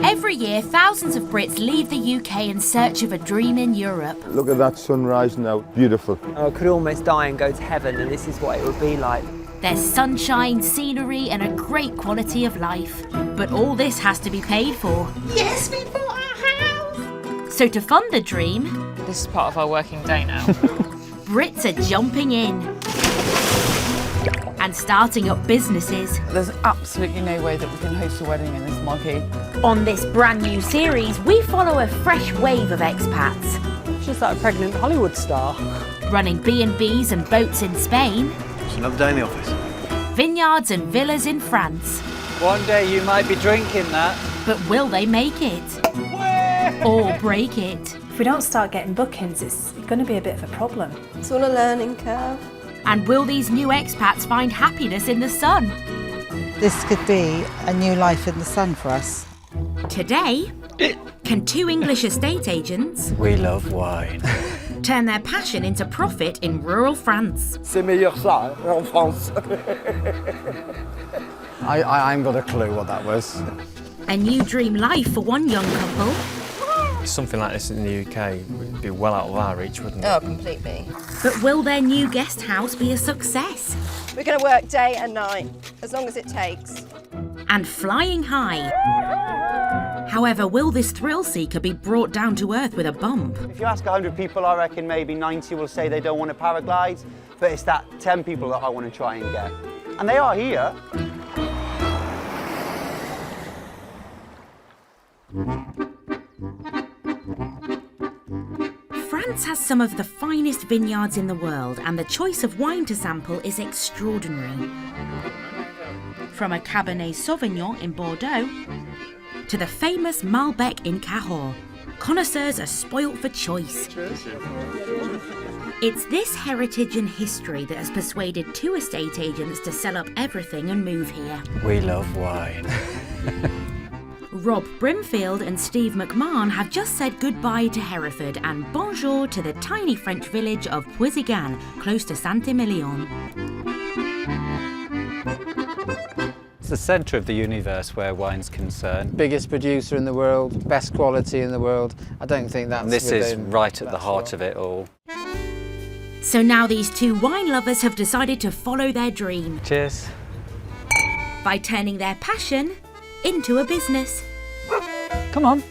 Every year, thousands of Brits leave the UK in search of a dream in Europe. Look at that sunrise now, beautiful. I could almost die and go to heaven, and this is what it would be like. There's sunshine, scenery and a great quality of life. But all this has to be paid for. Yes, we bought our house! So to fund the dream, This is part of our working day now. Brits are jumping in and starting up businesses. There's absolutely no way that we can host a wedding in this monkey. On this brand new series, we follow a fresh wave of expats. She's like a pregnant Hollywood star. Running B&Bs and boats in Spain. It's another day in the office. Vineyards and villas in France. One day you might be drinking that. But will they make it? Or break it? If we don't start getting bookings, it's going to be a bit of a problem. It's all a learning curve. And will these new expats find happiness in the sun? This could be a new life in the sun for us. Today, can two English estate agents We love wine. turn their passion into profit in rural France? C'est meilleur ça, en France. I ain't got a clue what that was. A new dream life for one young couple. Something like this in the UK would be well out of our reach, wouldn't it? Oh, completely. But will their new guest house be a success? We're going to work day and night, as long as it takes. And flying high. However, will this thrill seeker be brought down to earth with a bump? If you ask 100 people, I reckon maybe 90 will say they don't want to paraglide, but it's that 10 people that I want to try and get. And they are here. France has some of the finest vineyards in the world, and the choice of wine to sample is extraordinary. From a Cabernet Sauvignon in Bordeaux to the famous Malbec in Cahors, connoisseurs are spoilt for choice. It's this heritage and history that has persuaded two estate agents to sell up everything and move here. We love wine. Rob Brimfield and Steve McMahon have just said goodbye to Hereford and bonjour to the tiny French village of Puisigan, close to Saint-Emilion. It's the centre of the universe where wine's concerned. Biggest producer in the world, best quality in the world. I don't think that's... And this is right at the heart of it all. So now these two wine lovers have decided to follow their dream. Cheers. By turning their passion into a business. Come on.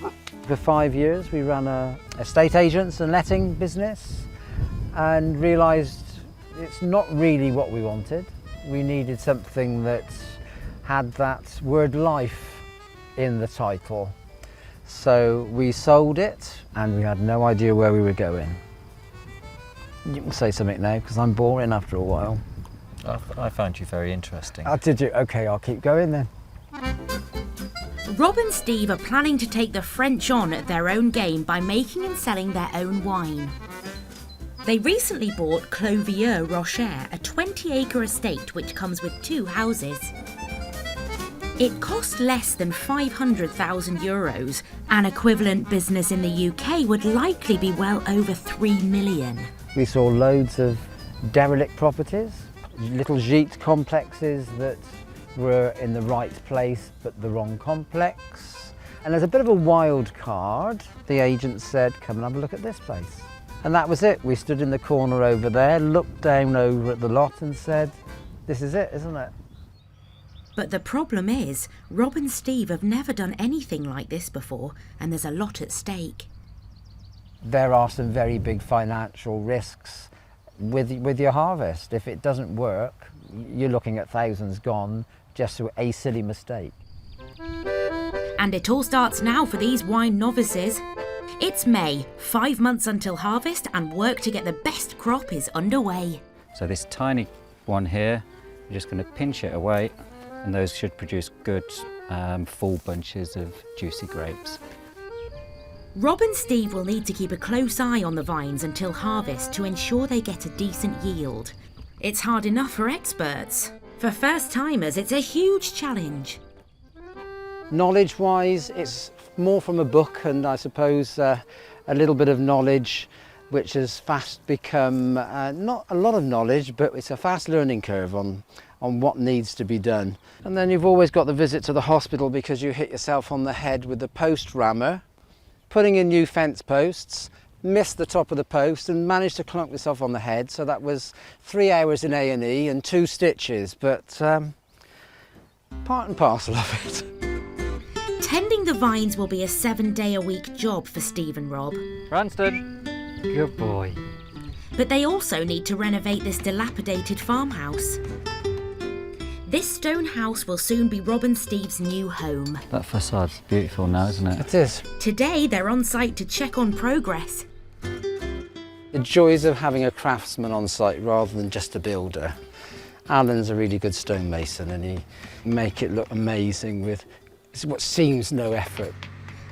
For 5 years we ran a estate agents and letting business and realised it's not really what we wanted. We needed something that had that word life in the title. So we sold it and we had no idea where we were going. You can say something now because I'm boring after a while. I found you very interesting. Oh, did you? Okay, I'll keep going then. Rob and Steve are planning to take the French on at their own game by making and selling their own wine. They recently bought Cloier Roshcher, a 20-acre estate which comes with 2 houses. It cost less than €500,000. An equivalent business in the UK would likely be well over £3 million. We saw loads of derelict properties, little gîte complexes that were in the right place but the wrong complex. And as a bit of a wild card, the agent said, come and have a look at this place. And that was it. We stood in the corner over there, looked down over at the lot and said, this is it, isn't it? But the problem is, Rob and Steve have never done anything like this before, and there's a lot at stake. There are some very big financial risks with your harvest. If it doesn't work, you're looking at thousands gone just through a silly mistake. And it all starts now for these wine novices. It's May, 5 months until harvest, and work to get the best crop is underway. So this tiny one here, we're just going to pinch it away, and those should produce good full bunches of juicy grapes. Rob and Steve will need to keep a close eye on the vines until harvest to ensure they get a decent yield. It's hard enough for experts. For first-timers, it's a huge challenge. Knowledge-wise, it's more from a book and I suppose a little bit of knowledge which has fast become not a lot of knowledge, but it's a fast learning curve on what needs to be done. And then you've always got the visit to the hospital because you hit yourself on the head with the post rammer, putting in new fence posts, missed the top of the post and managed to clunk yourself on the head. So that was 3 hours in A&E and 2 stitches, but part and parcel of it. Tending the vines will be a 7-day-a-week job for Steve and Rob. Branston, good boy. But they also need to renovate this dilapidated farmhouse. This stone house will soon be Rob and Steve's new home. That facade's beautiful now, isn't it? It is. Today they're on site to check on progress. The joys of having a craftsman on site rather than just a builder. Alan's a really good stonemason and he make it look amazing with what seems no effort.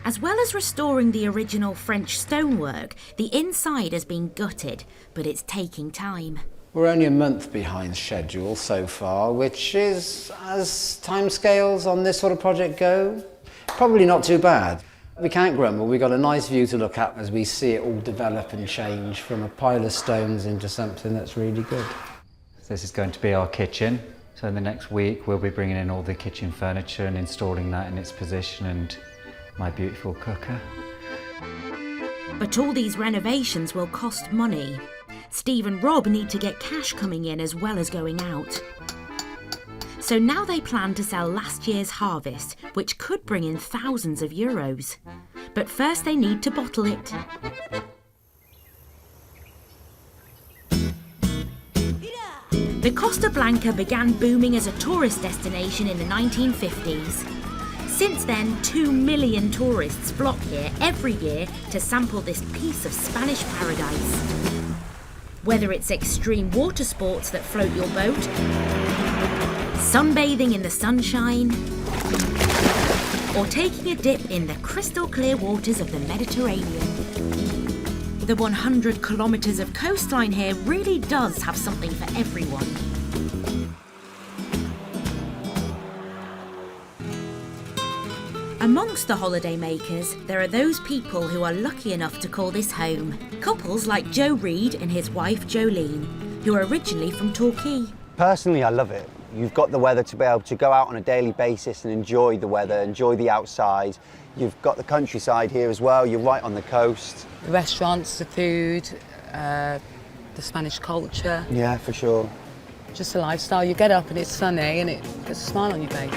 As well as restoring the original French stonework, the inside has been gutted, but it's taking time. We're only a month behind schedule so far, which is, as timescales on this sort of project go, probably not too bad. We can't grumble, we've got a nice view to look at as we see it all develop and change from a pile of stones into something that's really good. This is going to be our kitchen. So in the next week we'll be bringing in all the kitchen furniture and installing that in its position, and my beautiful cooker. But all these renovations will cost money. Steve and Rob need to get cash coming in as well as going out. So now they plan to sell last year's harvest, which could bring in thousands of euros. But first they need to bottle it. The Costa Blanca began booming as a tourist destination in the 1950s. Since then, 2 million tourists flock here every year to sample this piece of Spanish paradise. Whether it's extreme water sports that float your boat, sunbathing in the sunshine, or taking a dip in the crystal clear waters of the Mediterranean. The 100 kilometres of coastline here really does have something for everyone. Amongst the holiday makers, there are those people who are lucky enough to call this home. Couples like Joe Reed and his wife Jolene, who are originally from Torquay. Personally, I love it. You've got the weather to be able to go out on a daily basis and enjoy the weather, enjoy the outside. You've got the countryside here as well, you're right on the coast. The restaurants, the food, the Spanish culture. Yeah, for sure. Just a lifestyle. You get up and it's sunny and it puts a smile on your face.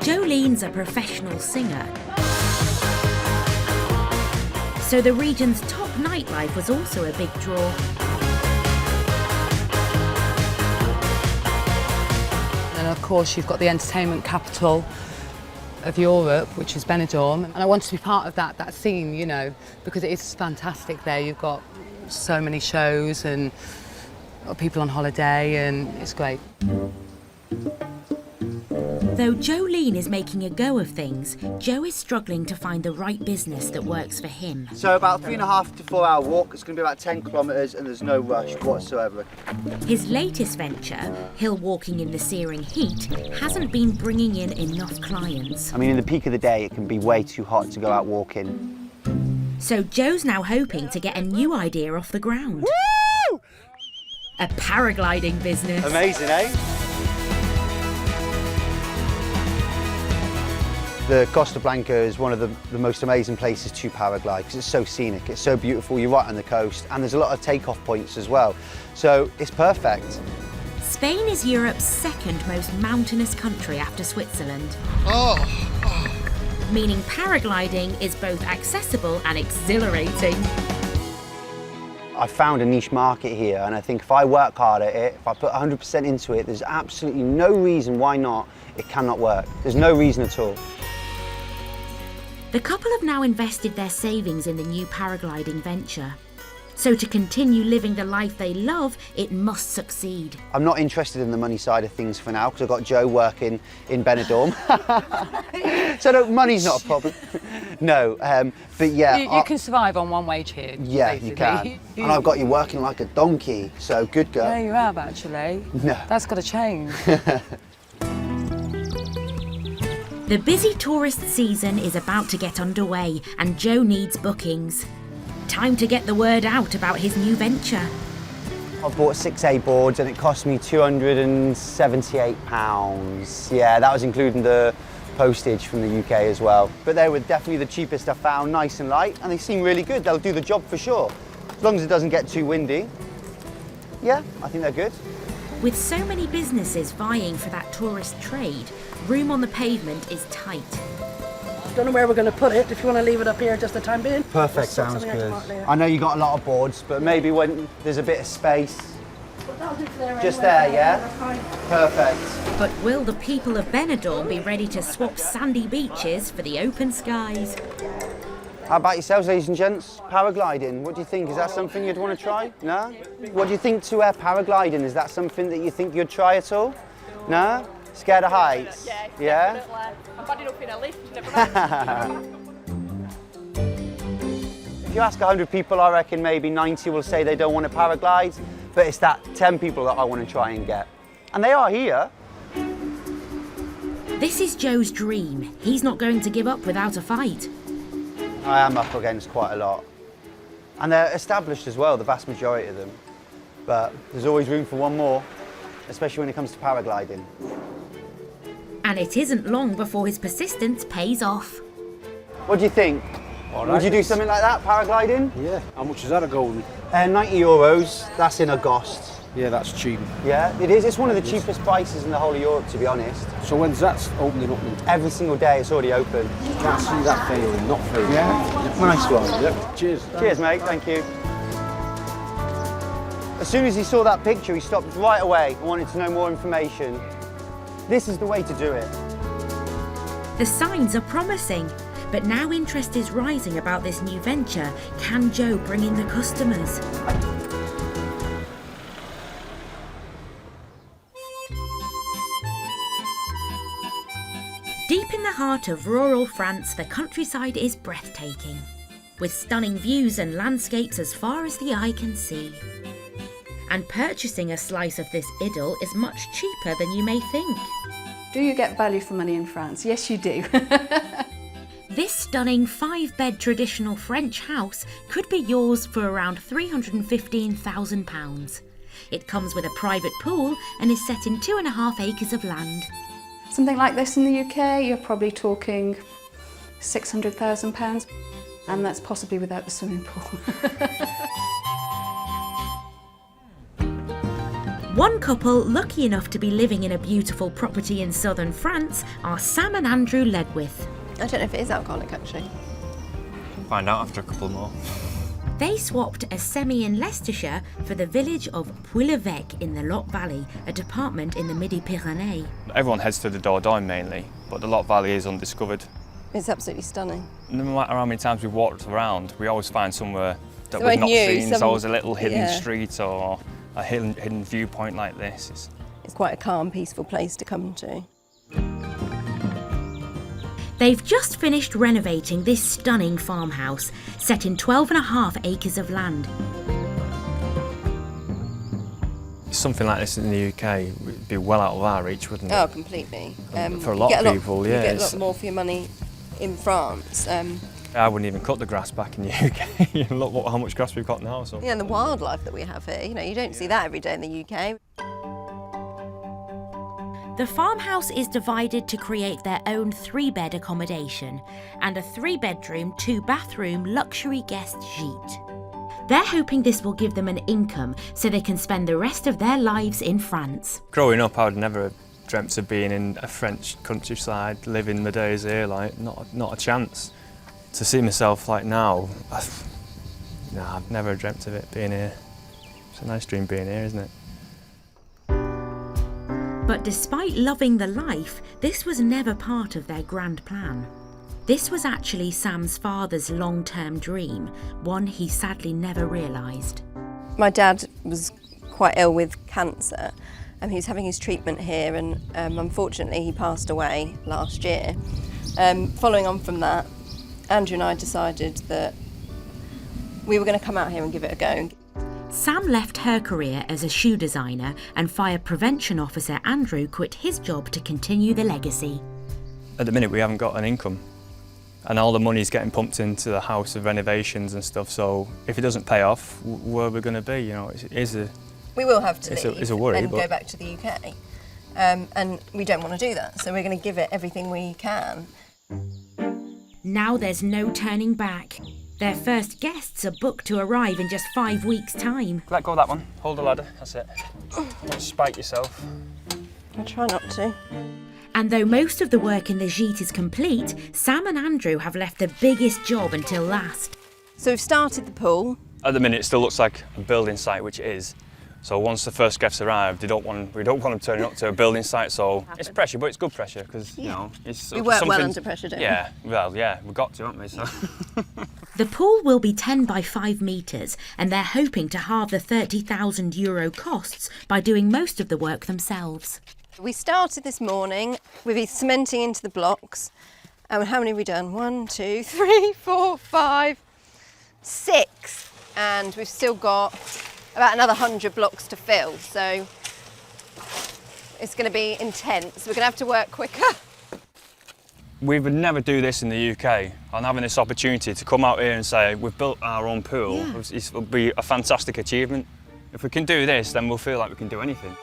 Jolene's a professional singer. So the region's top nightlife was also a big draw. And of course you've got the entertainment capital of Europe, which is Benidorm. And I wanted to be part of that scene, you know, because it is fantastic there. You've got so many shows and people on holiday and it's great. Though Jolene is making a go of things, Joe is struggling to find the right business that works for him. So about 3.5 to 4 hour walk, it's going to be about 10 kilometres and there's no rush whatsoever. His latest venture, hill walking in the searing heat, hasn't been bringing in enough clients. I mean, in the peak of the day, it can be way too hot to go out walking. So Joe's now hoping to get a new idea off the ground. Woo! A paragliding business. Amazing, eh? The Costa Blanca is one of the most amazing places to paraglide because it's so scenic, it's so beautiful, you're right on the coast and there's a lot of takeoff points as well. So it's perfect. Spain is Europe's second most mountainous country after Switzerland. Meaning paragliding is both accessible and exhilarating. I found a niche market here and I think if I work hard at it, if I put 100% into it, there's absolutely no reason why not it cannot work. There's no reason at all. The couple have now invested their savings in the new paragliding venture. So to continue living the life they love, it must succeed. I'm not interested in the money side of things for now because I've got Joe working in Benidorm. So no, money's not a problem. No, but yeah. You can survive on one wage here. Yeah, basically. you can. And I've got you working like a donkey, so good girl. Yeah, you have actually. No. That's got to change. The busy tourist season is about to get underway and Joe needs bookings. Time to get the word out about his new venture. I bought 6A boards and it cost me £278. Yeah, that was including the postage from the UK as well. But they were definitely the cheapest I found, nice and light, and they seem really good. They'll do the job for sure, as long as it doesn't get too windy. Yeah, I think they're good. With so many businesses vying for that tourist trade, room on the pavement is tight. Don't know where we're going to put it. If you want to leave it up here just the time being. Perfect, sounds good. I know you got a lot of boards, but maybe when there's a bit of space. Just there, yeah? Perfect. But will the people of Benidorm be ready to swap sandy beaches for the open skies? How about yourselves, ladies and gents? Paragliding, what do you think? Is that something you'd want to try? No? What do you think to paragliding? Is that something that you think you'd try at all? No? Scared of heights? Yeah? I'm bad enough in a lift, never mind. If you ask 100 people, I reckon maybe 90 will say they don't want to paraglide, but it's that 10 people that I want to try and get. And they are here. This is Joe's dream. He's not going to give up without a fight. I am up against quite a lot. And they're established as well, the vast majority of them. But there's always room for one more, especially when it comes to paragliding. And it isn't long before his persistence pays off. What do you think? Would you do something like that, paragliding? Yeah. How much is that a golden? €90. That's in August. Yeah, that's cheap. Yeah, it is. It's one of the cheapest prices in the whole of Europe, to be honest. So when's that opening up? Every single day, it's already open. You can't see that failing, not failing. Yeah, nice one. Yeah. Cheers. Cheers, mate. Thank you. As soon as he saw that picture, he stopped right away and wanted to know more information. This is the way to do it. The signs are promising, but now interest is rising about this new venture. Can Joe bring in the customers? Deep in the heart of rural France, the countryside is breathtaking, with stunning views and landscapes as far as the eye can see. And purchasing a slice of this idyll is much cheaper than you may think. Do you get value for money in France? Yes, you do. This stunning 5-bed traditional French house could be yours for around £315,000. It comes with a private pool and is set in 2.5 acres of land. Something like this in the UK, you're probably talking £600,000, and that's possibly without the swimming pool. One couple lucky enough to be living in a beautiful property in southern France are Sam and Andrew Ledwith. I don't know if it is alcoholic, actually. Find out after a couple more. They swapped a semi in Leicestershire for the village of Puy-l'Evêque in the Lot Valley, a department in the Midi-Pyrénées. Everyone heads to the Dordogne mainly, but the Lot Valley is undiscovered. It's absolutely stunning. No matter how many times we've walked around, we always find somewhere that we've not seen. There's always a little hidden street or a hidden viewpoint like this. It's quite a calm, peaceful place to come to. They've just finished renovating this stunning farmhouse, set in 12.5 acres of land. Something like this in the UK would be well out of our reach, wouldn't it? Oh, completely. For a lot of people, yeah. You get a lot more for your money in France. I wouldn't even cut the grass back in the UK. Look how much grass we've got now. So. Yeah, and the wildlife that we have here, you don't see that every day in the UK. The farmhouse is divided to create their own 3-bed accommodation and a 3-bedroom, 2-bathroom luxury guest suite. They're hoping this will give them an income so they can spend the rest of their lives in France. Growing up, I would never have dreamt of being in a French countryside, living my days here, like, not a chance. To see myself like now, I've never dreamt of it being here. It's a nice dream being here, isn't it? But despite loving the life, this was never part of their grand plan. This was actually Sam's father's long-term dream, one he sadly never realised. My dad was quite ill with cancer, and he was having his treatment here, and unfortunately he passed away last year. Following on from that, Andrew and I decided that we were going to come out here and give it a go. Sam left her career as a shoe designer, and fire prevention officer Andrew quit his job to continue the legacy. At the minute we haven't got an income. And all the money's getting pumped into the house of renovations and stuff, so if it doesn't pay off, where are we going to be? You know, we will have to leave it's a worry, and go back to the UK. And we don't want to do that, so we're going to give it everything we can. Now there's no turning back. Their first guests are booked to arrive in just 5 weeks' time. Let go of that one. Hold the ladder. That's it. Don't spike yourself. I'll try not to. And though most of the work in the gîte is complete, Sam and Andrew have left the biggest job until last. So we've started the pool. At the minute, it still looks like a building site, which it is. So once the first guests arrive, we don't want them turning up to a building site. So it's pressure, but it's good pressure because you know it's. We work well under pressure, don't we? Yeah, well, yeah, we've got to, haven't we? So. The pool will be 10 by 5 metres, and they're hoping to halve the €30,000 costs by doing most of the work themselves. We started this morning with cementing into the blocks. And how many have we done? 1, 2, 3, 4, 5, 6. And we've still got about another 100 blocks to fill. So it's going to be intense. We're going to have to work quicker. We would never do this in the UK, and having this opportunity to come out here and say we've built our own pool, it will be a fantastic achievement. If we can do this, then we'll feel like we can do anything.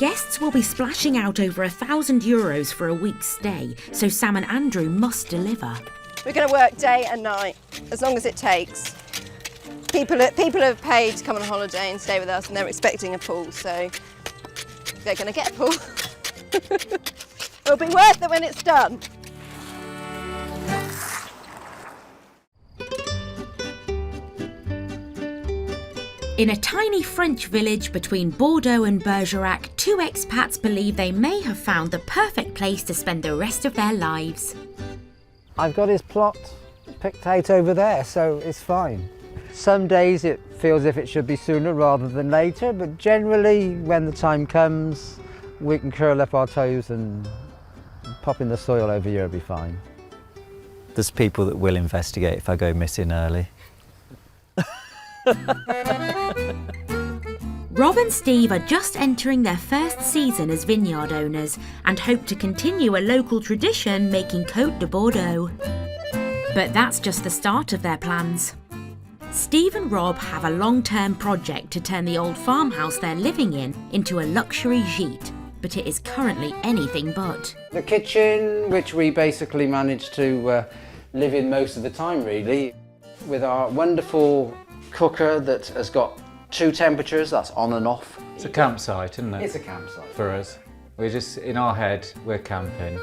Guests will be splashing out over €1,000 for a week's stay, so Sam and Andrew must deliver. We're going to work day and night, as long as it takes. People have paid to come on holiday and stay with us, and they're expecting a pool, so they're going to get a pool. It'll be worth it when it's done. In a tiny French village between Bordeaux and Bergerac, 2 expats believe they may have found the perfect place to spend the rest of their lives. I've got his plot picked out over there, so it's fine. Some days it feels as if it should be sooner rather than later, but generally when the time comes, we can curl up our toes and pop in the soil over here, it'll be fine. There's people that will investigate if I go missing early. Rob and Steve are just entering their first season as vineyard owners and hope to continue a local tradition making Côte de Bordeaux. But that's just the start of their plans. Steve and Rob have a long-term project to turn the old farmhouse they're living in into a luxury gîte, but it is currently anything but. The kitchen, which we basically managed to live in most of the time really, with our wonderful cooker that has got 2 temperatures, that's on and off. It's a campsite, isn't it? It's a campsite. For us. We're just, in our head, we're camping.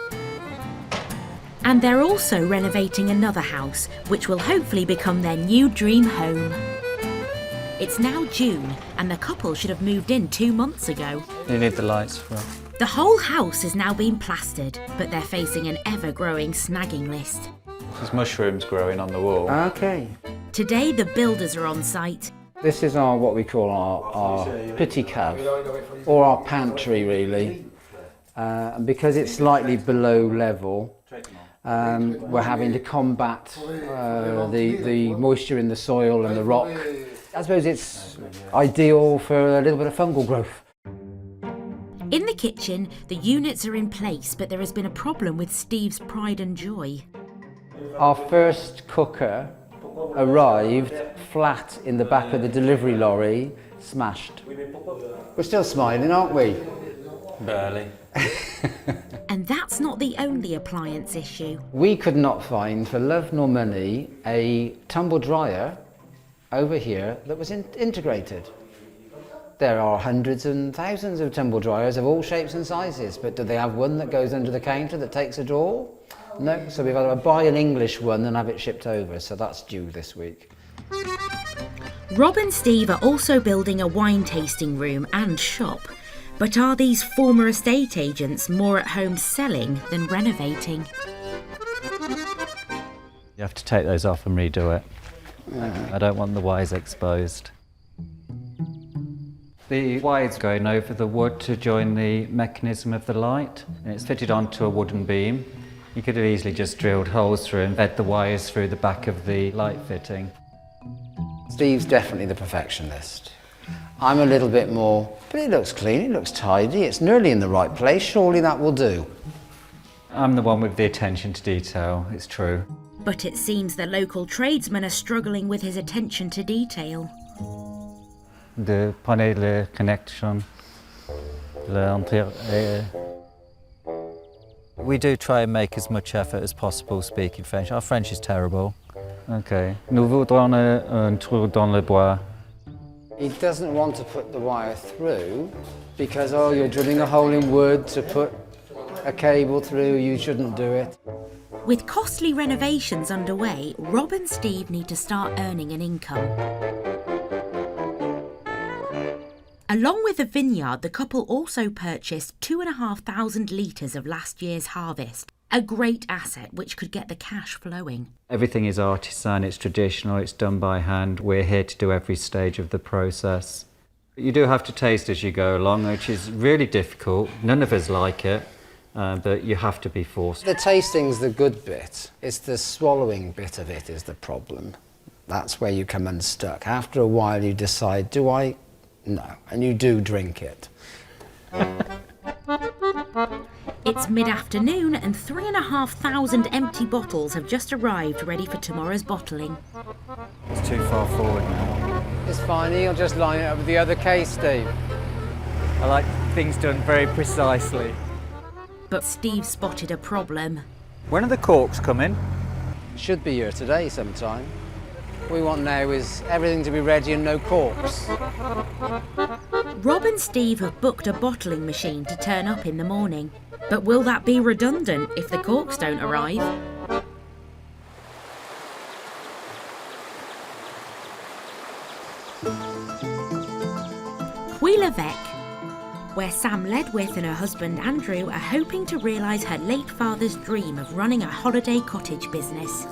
And they're also renovating another house, which will hopefully become their new dream home. It's now June, and the couple should have moved in 2 months ago. You need the lights for it. The whole house is now being plastered, but they're facing an ever-growing snagging list. There's mushrooms growing on the wall. Okay. Today, the builders are on site. This is what we call our petit cave, or our pantry really. And because it's slightly below level, we're having to combat the moisture in the soil and the rock. I suppose it's ideal for a little bit of fungal growth. In the kitchen, the units are in place, but there has been a problem with Steve's pride and joy. Our first cooker arrived flat in the back of the delivery lorry, smashed. We're still smiling, aren't we? Barely. And that's not the only appliance issue. We could not find, for love nor money, a tumble dryer over here that was integrated. There are hundreds and thousands of tumble dryers of all shapes and sizes, but do they have one that goes under the counter that takes a drawer? No, so we've got to buy an English one and have it shipped over, so that's due this week. Rob and Steve are also building a wine tasting room and shop. But are these former estate agents more at home selling than renovating? You have to take those off and redo it. I don't want the wires exposed. The wire's going over the wood to join the mechanism of the light, and it's fitted onto a wooden beam. You could have easily just drilled holes through and fed the wires through the back of the light fitting. Steve's definitely the perfectionist. I'm a little bit more, but it looks clean, it looks tidy, it's nearly in the right place, surely that will do. I'm the one with the attention to detail, it's true. But it seems the local tradesmen are struggling with his attention to detail. De prenez le connection, We do try and make as much effort as possible speaking French. Our French is terrible. Okay. Nous voudrons un trou dans le bois. He doesn't want to put the wire through because, oh, you're drilling a hole in wood to put a cable through, you shouldn't do it. With costly renovations underway, Rob and Steve need to start earning an income. Along with the vineyard, the couple also purchased 2,500 litres of last year's harvest, a great asset which could get the cash flowing. Everything is artisan, it's traditional, it's done by hand. We're here to do every stage of the process. You do have to taste as you go along, which is really difficult. None of us like it, but you have to be forced. The tasting's the good bit. It's the swallowing bit of it is the problem. That's where you come unstuck. After a while you decide, do I? No, and you do drink it. It's mid-afternoon and 3,500 empty bottles have just arrived ready for tomorrow's bottling. It's too far forward now. It's fine, you'll just line it up with the other case, Steve. I like things done very precisely. But Steve spotted a problem. When are the corks coming? Should be here today sometime. What we want now is everything to be ready and no corks. Rob and Steve have booked a bottling machine to turn up in the morning. But will that be redundant if the corks don't arrive? Cloier, where Sam Ledwith and her husband Andrew are hoping to realise her late father's dream of running a holiday cottage business.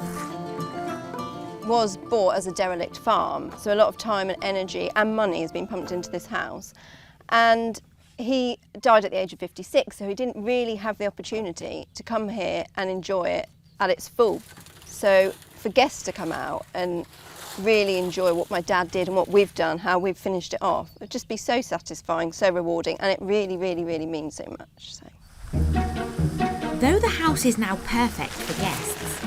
Was bought as a derelict farm, so a lot of time and energy and money has been pumped into this house. And he died at the age of 56, so he didn't really have the opportunity to come here and enjoy it at its full. So for guests to come out and really enjoy what my dad did and what we've done, how we've finished it off, it would just be so satisfying, so rewarding, and it really, really, really means so much. So. Though the house is now perfect for guests,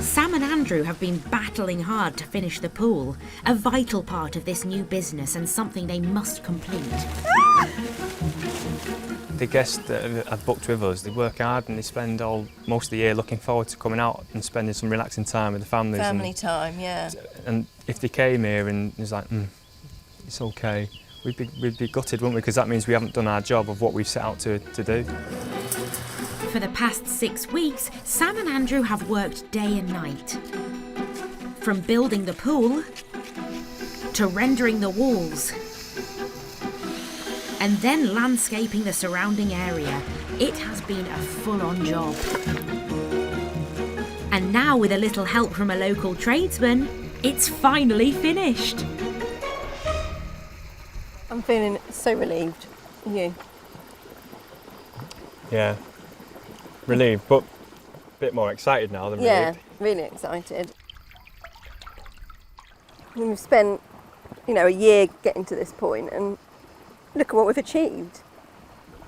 Sam and Andrew have been battling hard to finish the pool, a vital part of this new business and something they must complete. The guests that have booked with us, they work hard and they spend most of the year looking forward to coming out and spending some relaxing time with the families. Family time, yeah. And if they came here and it was like, it's okay, we'd be gutted, wouldn't we? Because that means we haven't done our job of what we've set out to do. For the past 6 weeks, Sam and Andrew have worked day and night. From building the pool, to rendering the walls, and then landscaping the surrounding area. It has been a full-on job. And now, with a little help from a local tradesman, it's finally finished. I'm feeling so relieved. You? Yeah. Relieved, but a bit more excited now than relieved. Yeah, really excited. We've spent, a year getting to this point, and look at what we've achieved.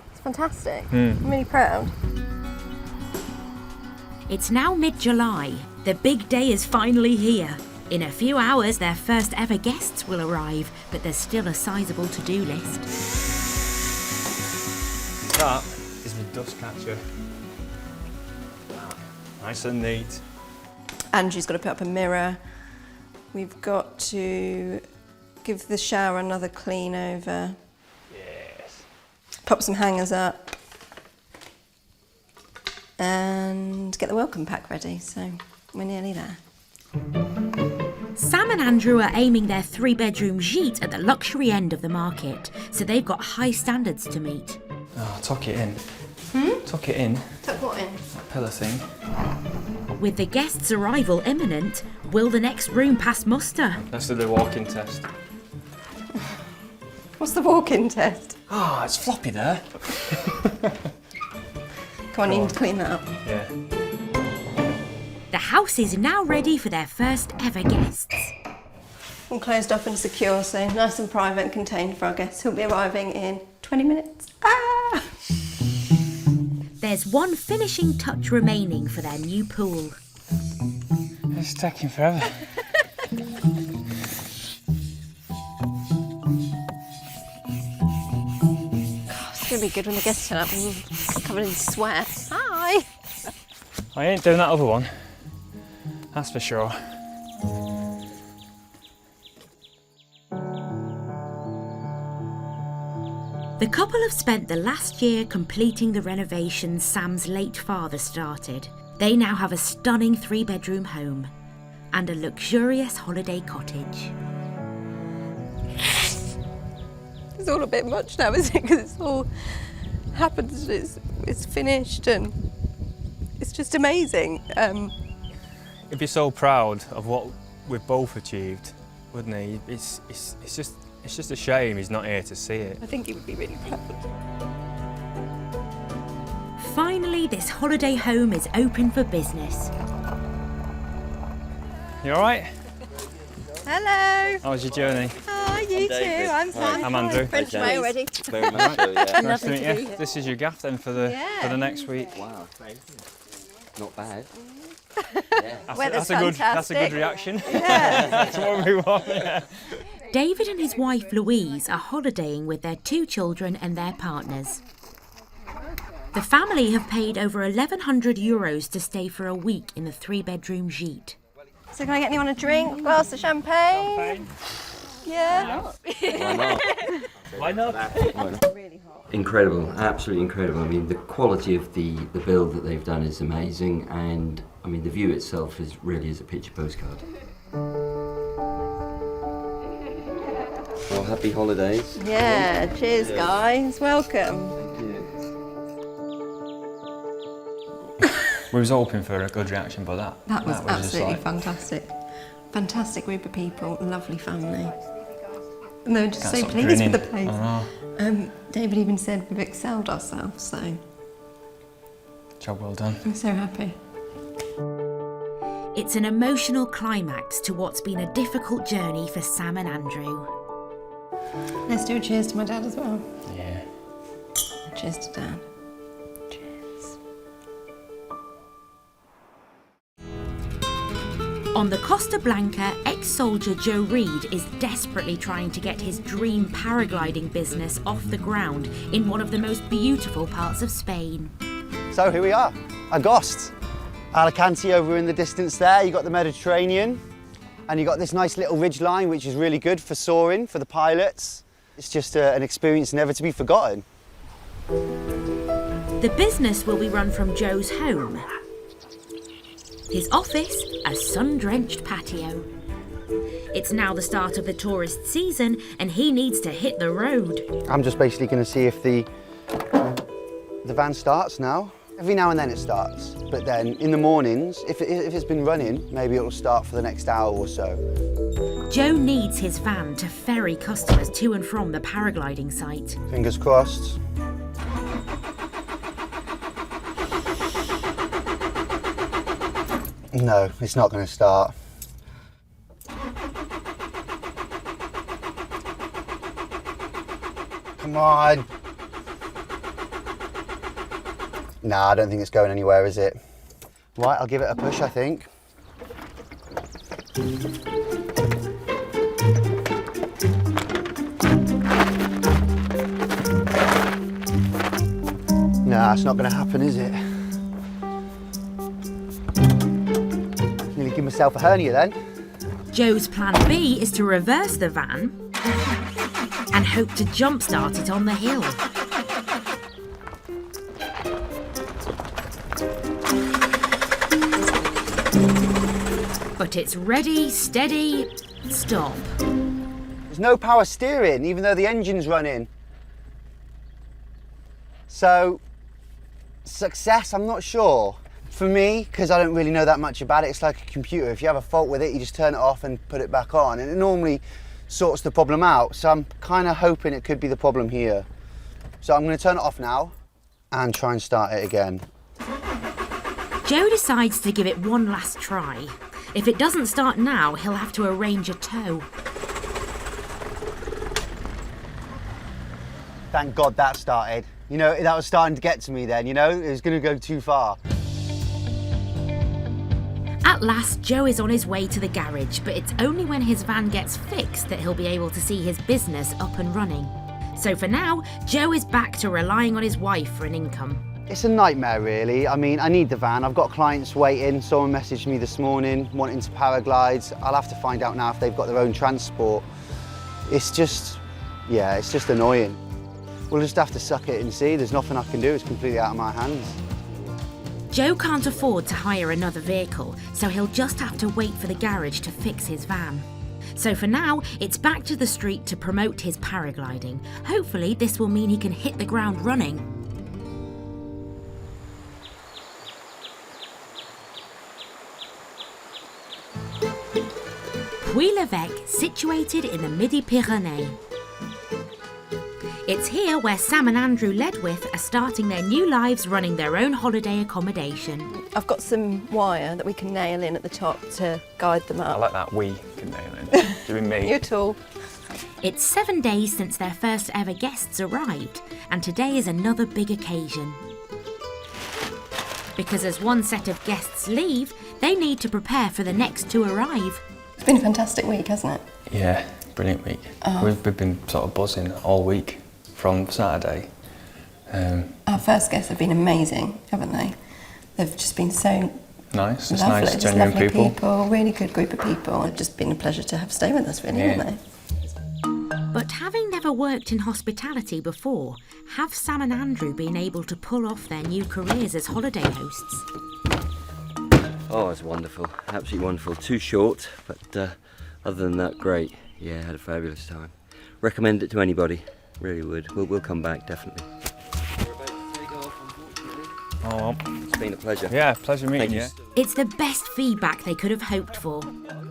It's fantastic. I'm really proud. It's now mid-July. The big day is finally here. In a few hours, their first ever guests will arrive, but there's still a sizable to-do list. That is my dust catcher. Nice and neat. Andrew's got to put up a mirror. We've got to give the shower another clean over. Yes. Pop some hangers up. And get the welcome pack ready, so we're nearly there. Sam and Andrew are aiming their 3-bedroom gîte at the luxury end of the market, so they've got high standards to meet. Oh, tuck it in. Tuck it in. Tuck what in? That pillar thing. With the guests' arrival imminent, will the next room pass muster? Let's do the walk-in test. What's the walk-in test? Oh, it's floppy there. Come on, you need to clean that up. Yeah. The house is now ready for their first ever guests. All closed off and secure, so nice and private and contained for our guests who'll be arriving in 20 minutes. Ah! There's one finishing touch remaining for their new pool. It's taking forever. It's going to be good when the guests turn up and covered in sweat. Hi! I ain't doing that other one, that's for sure. The couple have spent the last year completing the renovations Sam's late father started. They now have a stunning 3-bedroom home and a luxurious holiday cottage. It's all a bit much now, isn't it? Because it's all happened, it's finished, and it's just amazing. He'd be so proud of what we've both achieved, wouldn't he? It's just a shame he's not here to see it. I think he would be really proud. Finally, this holiday home is open for business. You all right? Hello. How was your journey? Oh, you too. I'm Sam. I'm Andrew. French way already. Very much so, yeah. Nice to meet you. This is your gaff then for the next week. Wow, not bad. Weather's That's a good reaction. Yeah. That's what we want. Yeah. David and his wife Louise are holidaying with their 2 children and their partners. The family have paid over €1,100 to stay for a week in the 3-bedroom gîte. So can I get anyone a drink? Glass of champagne? Yeah. Why not? Really hot. Incredible, absolutely incredible. I mean, the quality of the build that they've done is amazing, and I mean, the view itself is really is a picture postcard. Well, happy holidays. Yeah, cheers guys, welcome. We was hoping for a good reaction, but That was just absolutely like, fantastic. Fantastic group of people, lovely family. And they were just Can't so stop pleased grinning. with the place. I David even said we've excelled ourselves, so Job well done. I'm so happy. It's an emotional climax to what's been a difficult journey for Sam and Andrew. Let's do a cheers to my dad as well. Yeah. Cheers to Dad. Cheers. On the Costa Blanca, ex-soldier Joe Reed is desperately trying to get his dream paragliding business off the ground in one of the most beautiful parts of Spain. So here we are, Agost. Alicante over in the distance there, you've got the Mediterranean, and you've got this nice little ridge line which is really good for soaring, for the pilots. It's just an experience never to be forgotten. The business will be run from Joe's home. His office, a sun-drenched patio. It's now the start of the tourist season and he needs to hit the road. I'm just basically going to see if the van starts now. Every now and then it starts, but then in the mornings, if it's been running, maybe it'll start for the next hour or so. Joe needs his van to ferry customers to and from the paragliding site. Fingers crossed. No, it's not going to start. Come on. Nah, I don't think it's going anywhere, is it? Right, I'll give it a push, I think. Nah, it's not going to happen, is it? Nearly give myself a hernia then. Joe's plan B is to reverse the van and hope to jumpstart it on the hill. But it's ready, steady, stop. There's no power steering, even though the engine's running. So, success, I'm not sure. For me, because I don't really know that much about it, it's like a computer. If you have a fault with it, you just turn it off and put it back on, and it normally sorts the problem out. So I'm kind of hoping it could be the problem here. So I'm going to turn it off now and try and start it again. Joe decides to give it one last try. If it doesn't start now, he'll have to arrange a tow. Thank God that started. You know, that was starting to get to me then, you know? It was going to go too far. At last, Joe is on his way to the garage, but it's only when his van gets fixed that he'll be able to see his business up and running. So for now, Joe is back to relying on his wife for an income. It's a nightmare, really. I mean, I need the van. I've got clients waiting. Someone messaged me this morning wanting to paraglide. I'll have to find out now if they've got their own transport. It's just, yeah, it's just annoying. We'll just have to suck it and see. There's nothing I can do. It's completely out of my hands. Joe can't afford to hire another vehicle, so he'll just have to wait for the garage to fix his van. So for now, it's back to the street to promote his paragliding. Hopefully this will mean he can hit the ground running. Puy-l'Évêque, situated in the Midi-Pyrénées. It's here where Sam and Andrew Ledwith are starting their new lives running their own holiday accommodation. I've got some wire that we can nail in at the top to guide them up. I like that we can nail in. Doing me. You're tall. It's 7 days since their first ever guests arrived, and today is another big occasion. Because as one set of guests leave, they need to prepare for the next to arrive. It's been a fantastic week, hasn't it? Yeah, brilliant week. We've been sort of buzzing all week from Saturday. Our first guests have been amazing, haven't they? They've just been so nice. It's lovely, nice, just genuine lovely people. Really good group of people. It's just been a pleasure to have stay with us, really, haven't they? But having never worked in hospitality before, have Sam and Andrew been able to pull off their new careers as holiday hosts? Oh, it's wonderful. Absolutely wonderful. Too short, but other than that, great. Yeah, had a fabulous time. Recommend it to anybody. Really would. We'll come back, definitely. Oh, it's been a pleasure. Yeah, pleasure meeting you. It's the best feedback they could have hoped for.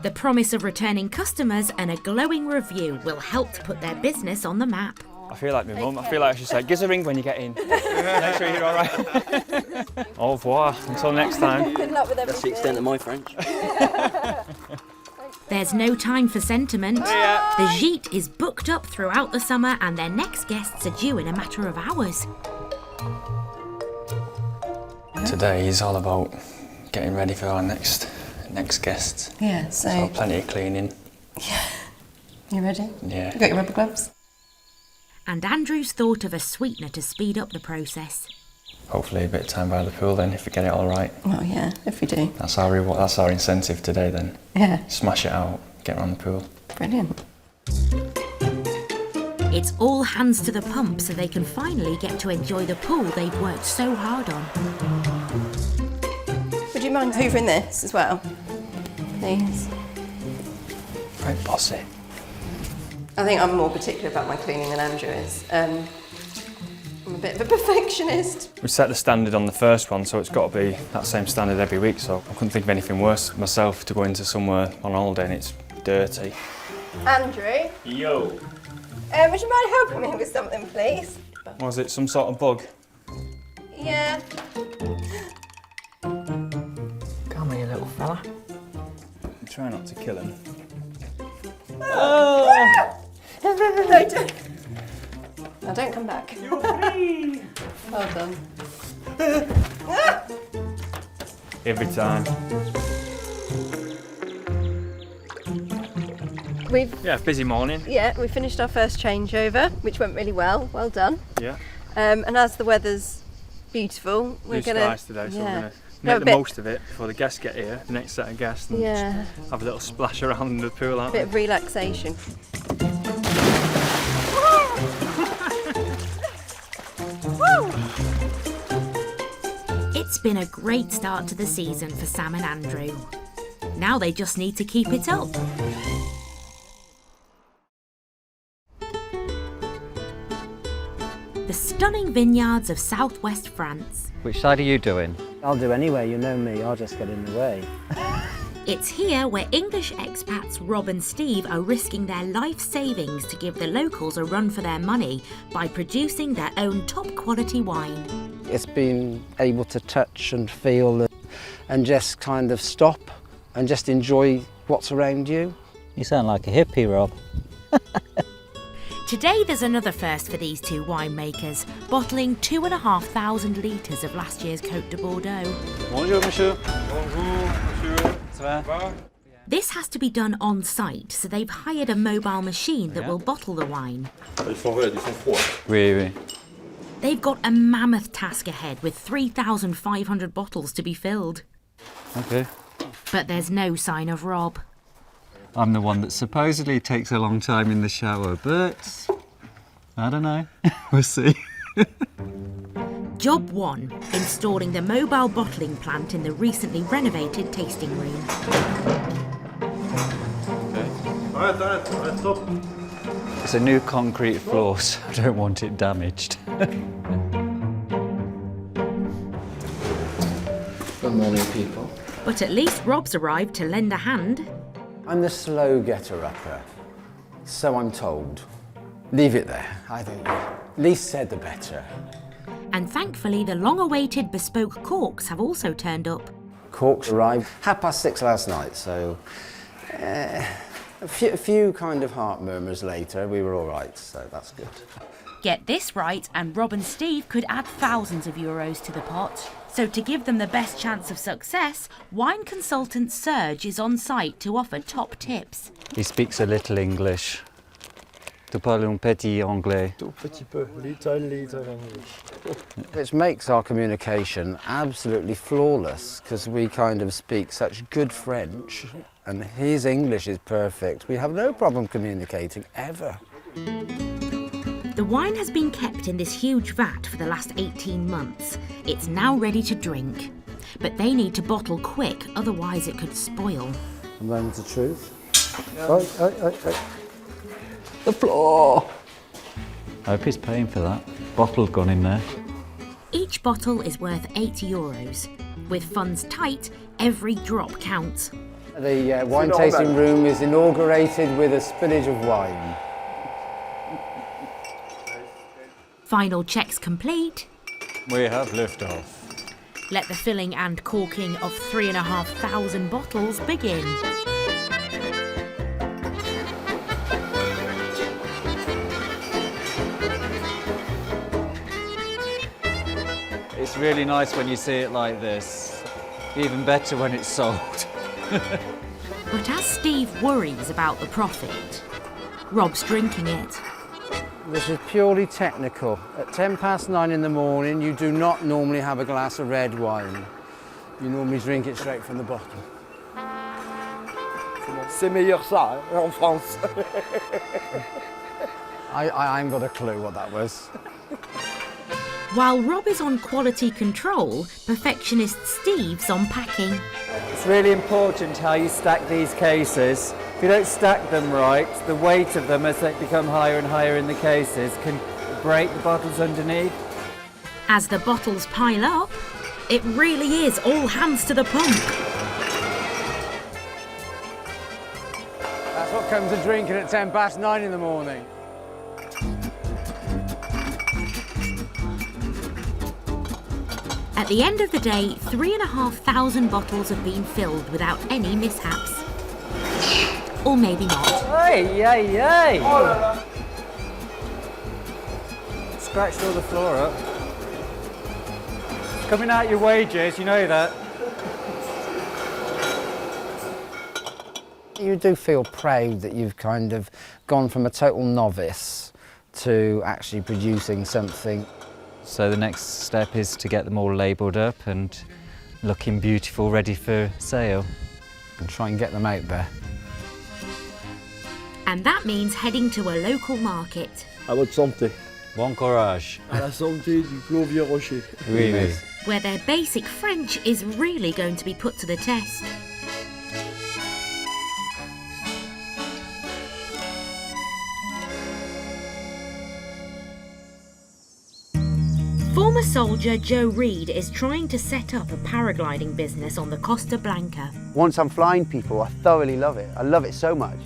The promise of returning customers and a glowing review will help to put their business on the map. I feel like my mum. I feel like I should say, give us a ring when you get in. Make sure you're all right. Au revoir. Until next time. Good luck with everything. That's the extent of my French. There's no time for sentiment. The gîte is booked up throughout the summer and their next guests are due in a matter of hours. Today is all about getting ready for our next guests. Yeah, So plenty of cleaning. Yeah. You ready? Yeah. You got your rubber gloves? And Andrew's thought of a sweetener to speed up the process. Hopefully a bit of time by the pool then, if we get it all right. Well, yeah, if we do. That's our reward. That's our incentive today then. Yeah. Smash it out, get around the pool. Brilliant. It's all hands to the pump so they can finally get to enjoy the pool they've worked so hard on. Would you mind hoovering this as well? Please. Right, bossy. I think I'm more particular about my cleaning than Andrew is. I'm a bit of a perfectionist. We set the standard on the first one, so it's got to be that same standard every week, so I couldn't think of anything worse myself to go into somewhere on holiday and it's dirty. Andrew? Yo! Would you mind helping me with something, please? Was it some sort of bug? Yeah. Come here, you little fella. Try not to kill him. Oh! No, don't. Now don't come back. You're free! Well done. Every time. Yeah, busy morning. Yeah, we finished our first changeover, which went really well. Well done. Yeah. And as the weather's beautiful, we're Blue gonna skies today, so yeah. we're gonna make the most of it before the guests get here, the next set of guests, and Yeah. just have a little splash around the pool, aren't Bit we? of relaxation. It's been a great start to the season for Sam and Andrew. Now they just need to keep it up. The stunning vineyards of southwest France. Which side are you doing? I'll do anyway, you know me, I'll just get in the way. It's here where English expats Rob and Steve are risking their life savings to give the locals a run for their money by producing their own top quality wine. It's been able to touch and feel and just kind of stop and just enjoy what's around you. You sound like a hippie, Rob. Today there's another first for these two winemakers, bottling 2,500 litres of last year's Côte de Bordeaux. Bonjour, monsieur. Bonjour, monsieur. Ça va? This has to be done on site, so they've hired a mobile machine that will bottle the wine. Ils sont raides, ils sont froids. Oui, oui. They've got a mammoth task ahead with 3,500 bottles to be filled. Okay. But there's no sign of Rob. I'm the one that supposedly takes a long time in the shower, but I don't know. We'll see. Job 1, installing the mobile bottling plant in the recently renovated tasting room. Arrête, stop. It's a new concrete floor, so I don't want it damaged. Good morning, people. But at least Rob's arrived to lend a hand. I'm the slow getter-upper, so I'm told. Leave it there, I think. Least said the better. And thankfully, the long-awaited bespoke corks have also turned up. Corks arrived 6:30 last night, so a few kind of heart murmurs later, we were all right, so that's good. Get this right, and Rob and Steve could add thousands of euros to the pot. So to give them the best chance of success, wine consultant Serge is on site to offer top tips. He speaks a little English. Tu parles un petit anglais. Tout petit peu, little English. Which makes our communication absolutely flawless, because we kind of speak such good French, and his English is perfect. We have no problem communicating, ever. The wine has been kept in this huge vat for the last 18 months. It's now ready to drink. But they need to bottle quick, otherwise it could spoil. A moment of truth. The floor! I hope he's paying for that. Bottle's gone in there. Each bottle is worth 80 euros. With funds tight, every drop counts. The wine tasting room is inaugurated with a spillage of wine. Final checks complete. We have liftoff. Let the filling and corking of 3,500 bottles begin. It's really nice when you see it like this. Even better when it's sold. But as Steve worries about the profit, Rob's drinking it. This is purely technical. At 9:10 in the morning, you do not normally have a glass of red wine. You normally drink it straight from the bottle. C'est meilleur ça, en France. I ain't got a clue what that was. While Rob is on quality control, perfectionist Steve's on packing. It's really important how you stack these cases. If you don't stack them right, the weight of them as they become higher and higher in the cases can break the bottles underneath. As the bottles pile up, it really is all hands to the pump. That's what comes to drinking at 9:10 in the morning. At the end of the day, 3,500 bottles have been filled without any mishaps. Or maybe not. Hey, yay, yay! Oh, Scratched all the floor up. It's coming out your wages, you know that. You do feel proud that you've kind of gone from a total novice to actually producing something. So the next step is to get them all labelled up and looking beautiful, ready for sale. And try and get them out there. And that means heading to a local market. À votre santé. Bon courage. À la santé du Cloier Roshcher. Oui, oui. Where their basic French is really going to be put to the test. Former soldier Joe Reed is trying to set up a paragliding business on the Costa Blanca. Once I'm flying people, I thoroughly love it. I love it so much.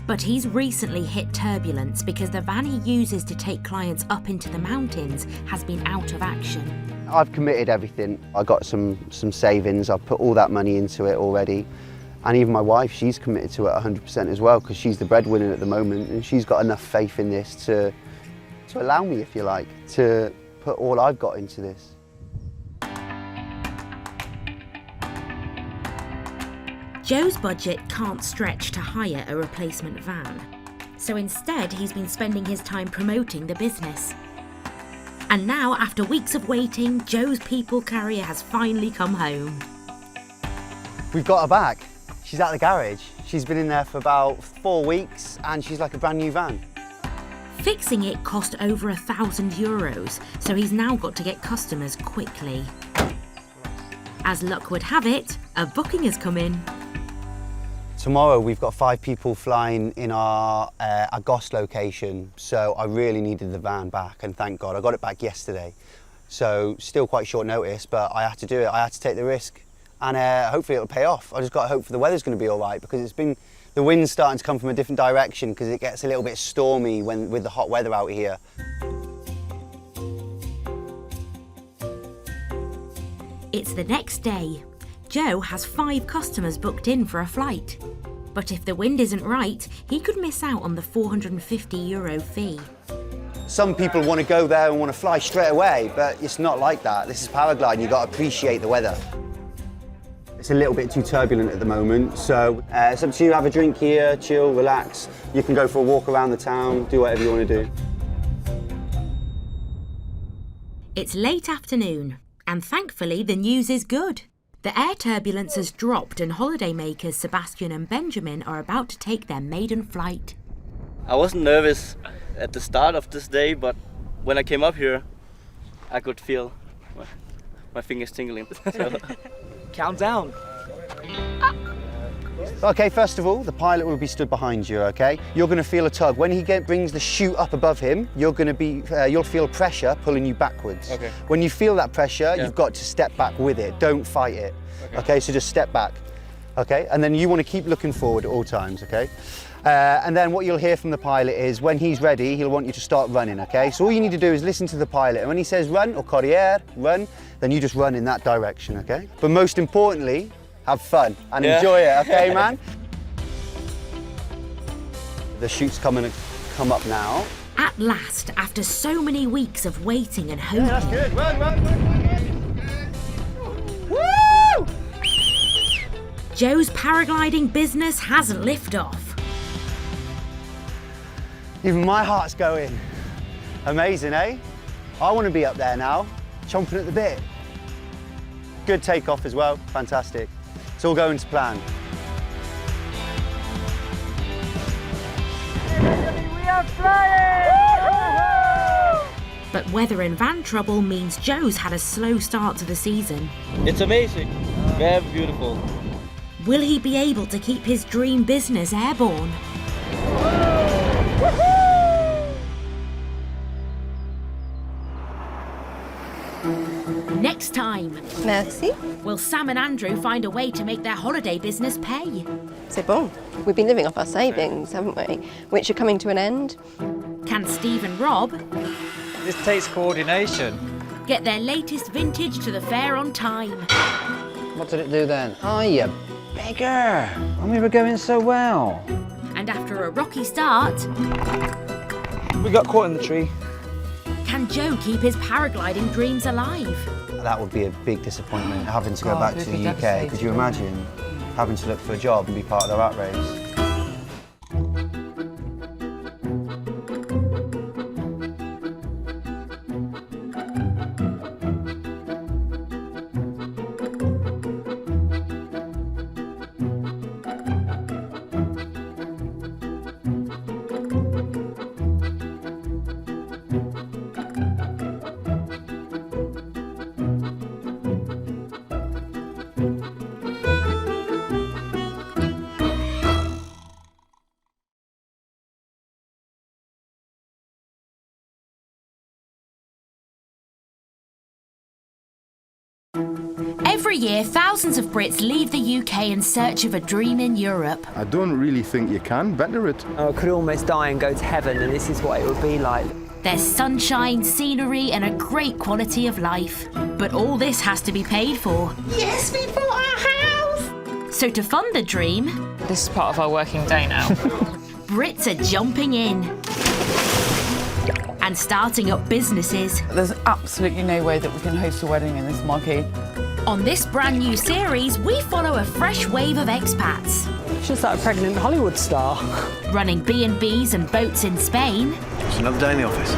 But he's recently hit turbulence because the van he uses to take clients up into the mountains has been out of action. I've committed everything. I got some savings. I've put all that money into it already. And even my wife, she's committed to it 100% as well, because she's the breadwinner at the moment, and she's got enough faith in this to allow me, if you like, to put all I've got into this. Joe's budget can't stretch to hire a replacement van, so instead he's been spending his time promoting the business. And now, after weeks of waiting, Joe's people carrier has finally come home. We've got her back. She's at the garage. She's been in there for about 4 weeks and she's like a brand new van. Fixing it cost over €1,000, so he's now got to get customers quickly. As luck would have it, a booking has come in. Tomorrow we've got 5 people flying in our Agos location, so I really needed the van back, and thank God I got it back yesterday. So still quite short notice, but I had to do it. I had to take the risk, and hopefully it'll pay off. I just got to hope for the weather's going to be all right, because the wind's starting to come from a different direction because it gets a little bit stormy with the hot weather out here. It's the next day. Joe has 5 customers booked in for a flight. But if the wind isn't right, he could miss out on the €450 fee. Some people want to go there and want to fly straight away, but it's not like that. This is paragliding, you've got to appreciate the weather. It's a little bit too turbulent at the moment, so it's up to you. Have a drink here, chill, relax. You can go for a walk around the town, do whatever you want to do. It's late afternoon, and thankfully the news is good. The air turbulence has dropped and holidaymakers Sebastian and Benjamin are about to take their maiden flight. I wasn't nervous at the start of this day, but when I came up here, I could feel my fingers tingling. So. Count down. Okay, first of all, the pilot will be stood behind you, okay? You're going to feel a tug. When he brings the chute up above him, you'll feel pressure pulling you backwards. Okay. When you feel that pressure, you've got to step back with it. Don't fight it, okay? So just step back, okay? And then you want to keep looking forward at all times, okay? And then what you'll hear from the pilot is when he's ready, he'll want you to start running, okay? So all you need to do is listen to the pilot. And when he says run, or Cloier, run, then you just run in that direction, okay? But most importantly, have fun and enjoy it, okay, man? The chute's come up now. At last, after so many weeks of waiting and hoping. Yeah, that's good. Run, run, run. Woo! Joe's paragliding business has liftoff. Even my heart's going. Amazing, eh? I want to be up there now, chomping at the bit. Good takeoff as well, fantastic. It's all going to plan. We are flying! But weather and van trouble means Joe's had a slow start to the season. It's amazing, very beautiful. Will he be able to keep his dream business airborne? Next time. Merci. Will Sam and Andrew find a way to make their holiday business pay? C'est bon. We've been living off our savings, haven't we? Which are coming to an end. Can Steve and Rob This takes coordination. get their latest vintage to the fair on time? What did it do then? Oh, you beggar! And we were going so well. And after a rocky start, We got caught in the tree. can Joe keep his paragliding dreams alive? That would be a big disappointment, having to go God, back it'd to be the UK. devastating. Could you imagine having to look for a job and be part of the rat race? Every year, thousands of Brits leave the UK in search of a dream in Europe. I don't really think you can better it. I could almost die and go to heaven, and this is what it would be like. There's sunshine, scenery, and a great quality of life. But all this has to be paid for. Yes, we bought our house! So to fund the dream, This is part of our working day now. Brits are jumping in and starting up businesses. There's absolutely no way that we can host a wedding in this marquee. On this brand new series, we follow a fresh wave of expats. It's just like a pregnant Hollywood star. Running B&Bs and boats in Spain. It's another day in the office.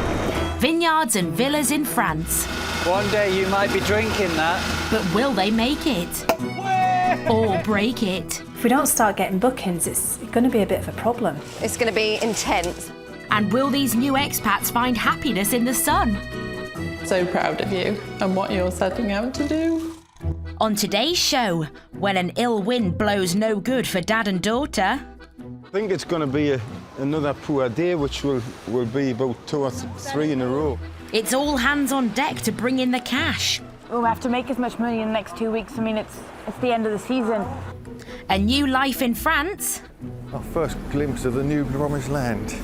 Vineyards and villas in France. One day you might be drinking that. But will they make it? Or break it? If we don't start getting bookings, it's going to be a bit of a problem. It's going to be intense. And will these new expats find happiness in the sun? So proud of you and what you're setting out to do. On today's show, when an ill wind blows no good for dad and daughter. I think it's going to be another poor day, which will be about 2 or 3 in a row. It's all hands on deck to bring in the cash. We'll have to make as much money in the next 2 weeks. I mean, it's the end of the season. A new life in France. Our first glimpse of the new promised land.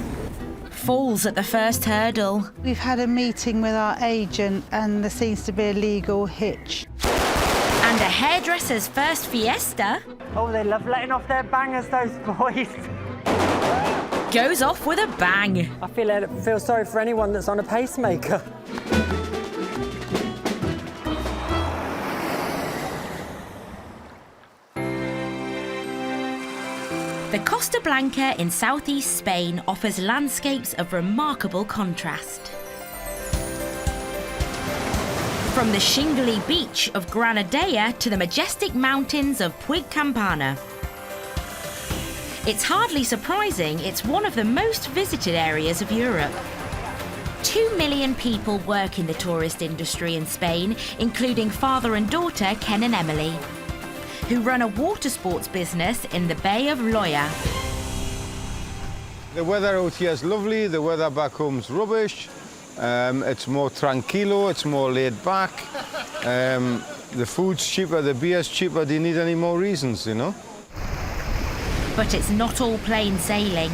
Falls at the first hurdle. We've had a meeting with our agent and there seems to be a legal hitch. And a hairdresser's first fiesta. Oh, they love letting off their bangers, those boys. Goes off with a bang. I feel sorry for anyone that's on a pacemaker. The Costa Blanca in southeast Spain offers landscapes of remarkable contrast. From the shingly beach of Granadella to the majestic mountains of Puig Campana. It's hardly surprising it's one of the most visited areas of Europe. 2 million people work in the tourist industry in Spain, including father and daughter Ken and Emily, who run a water sports business in the Bay of Cloier. The weather out here is lovely, the weather back home's rubbish. It's more tranquilo, it's more laid back. The food's cheaper, the beer's cheaper. Do you need any more reasons, you know? But it's not all plain sailing.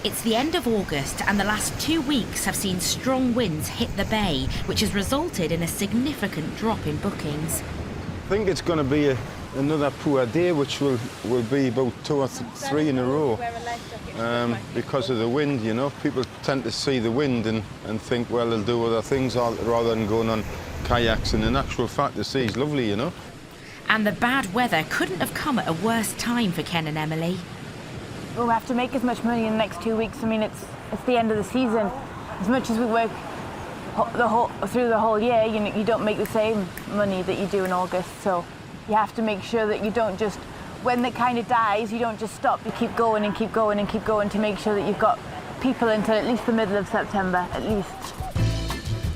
It's the end of August and the last 2 weeks have seen strong winds hit the bay, which has resulted in a significant drop in bookings. I think it's going to be another poor day, which will be about 2 or 3 in a row. Because of the wind, you know. People tend to see the wind and think, well, they'll do other things rather than going on kayaks. And in actual fact, the sea's lovely, you know. And the bad weather couldn't have come at a worse time for Ken and Emily. We'll have to make as much money in the next 2 weeks. I mean, it's the end of the season. As much as we work through the whole year, you don't make the same money that you do in August. So you have to make sure that you don't just, when it kind of dies, you don't just stop. You keep going and keep going and keep going to make sure that you've got people until at least the middle of September, at least.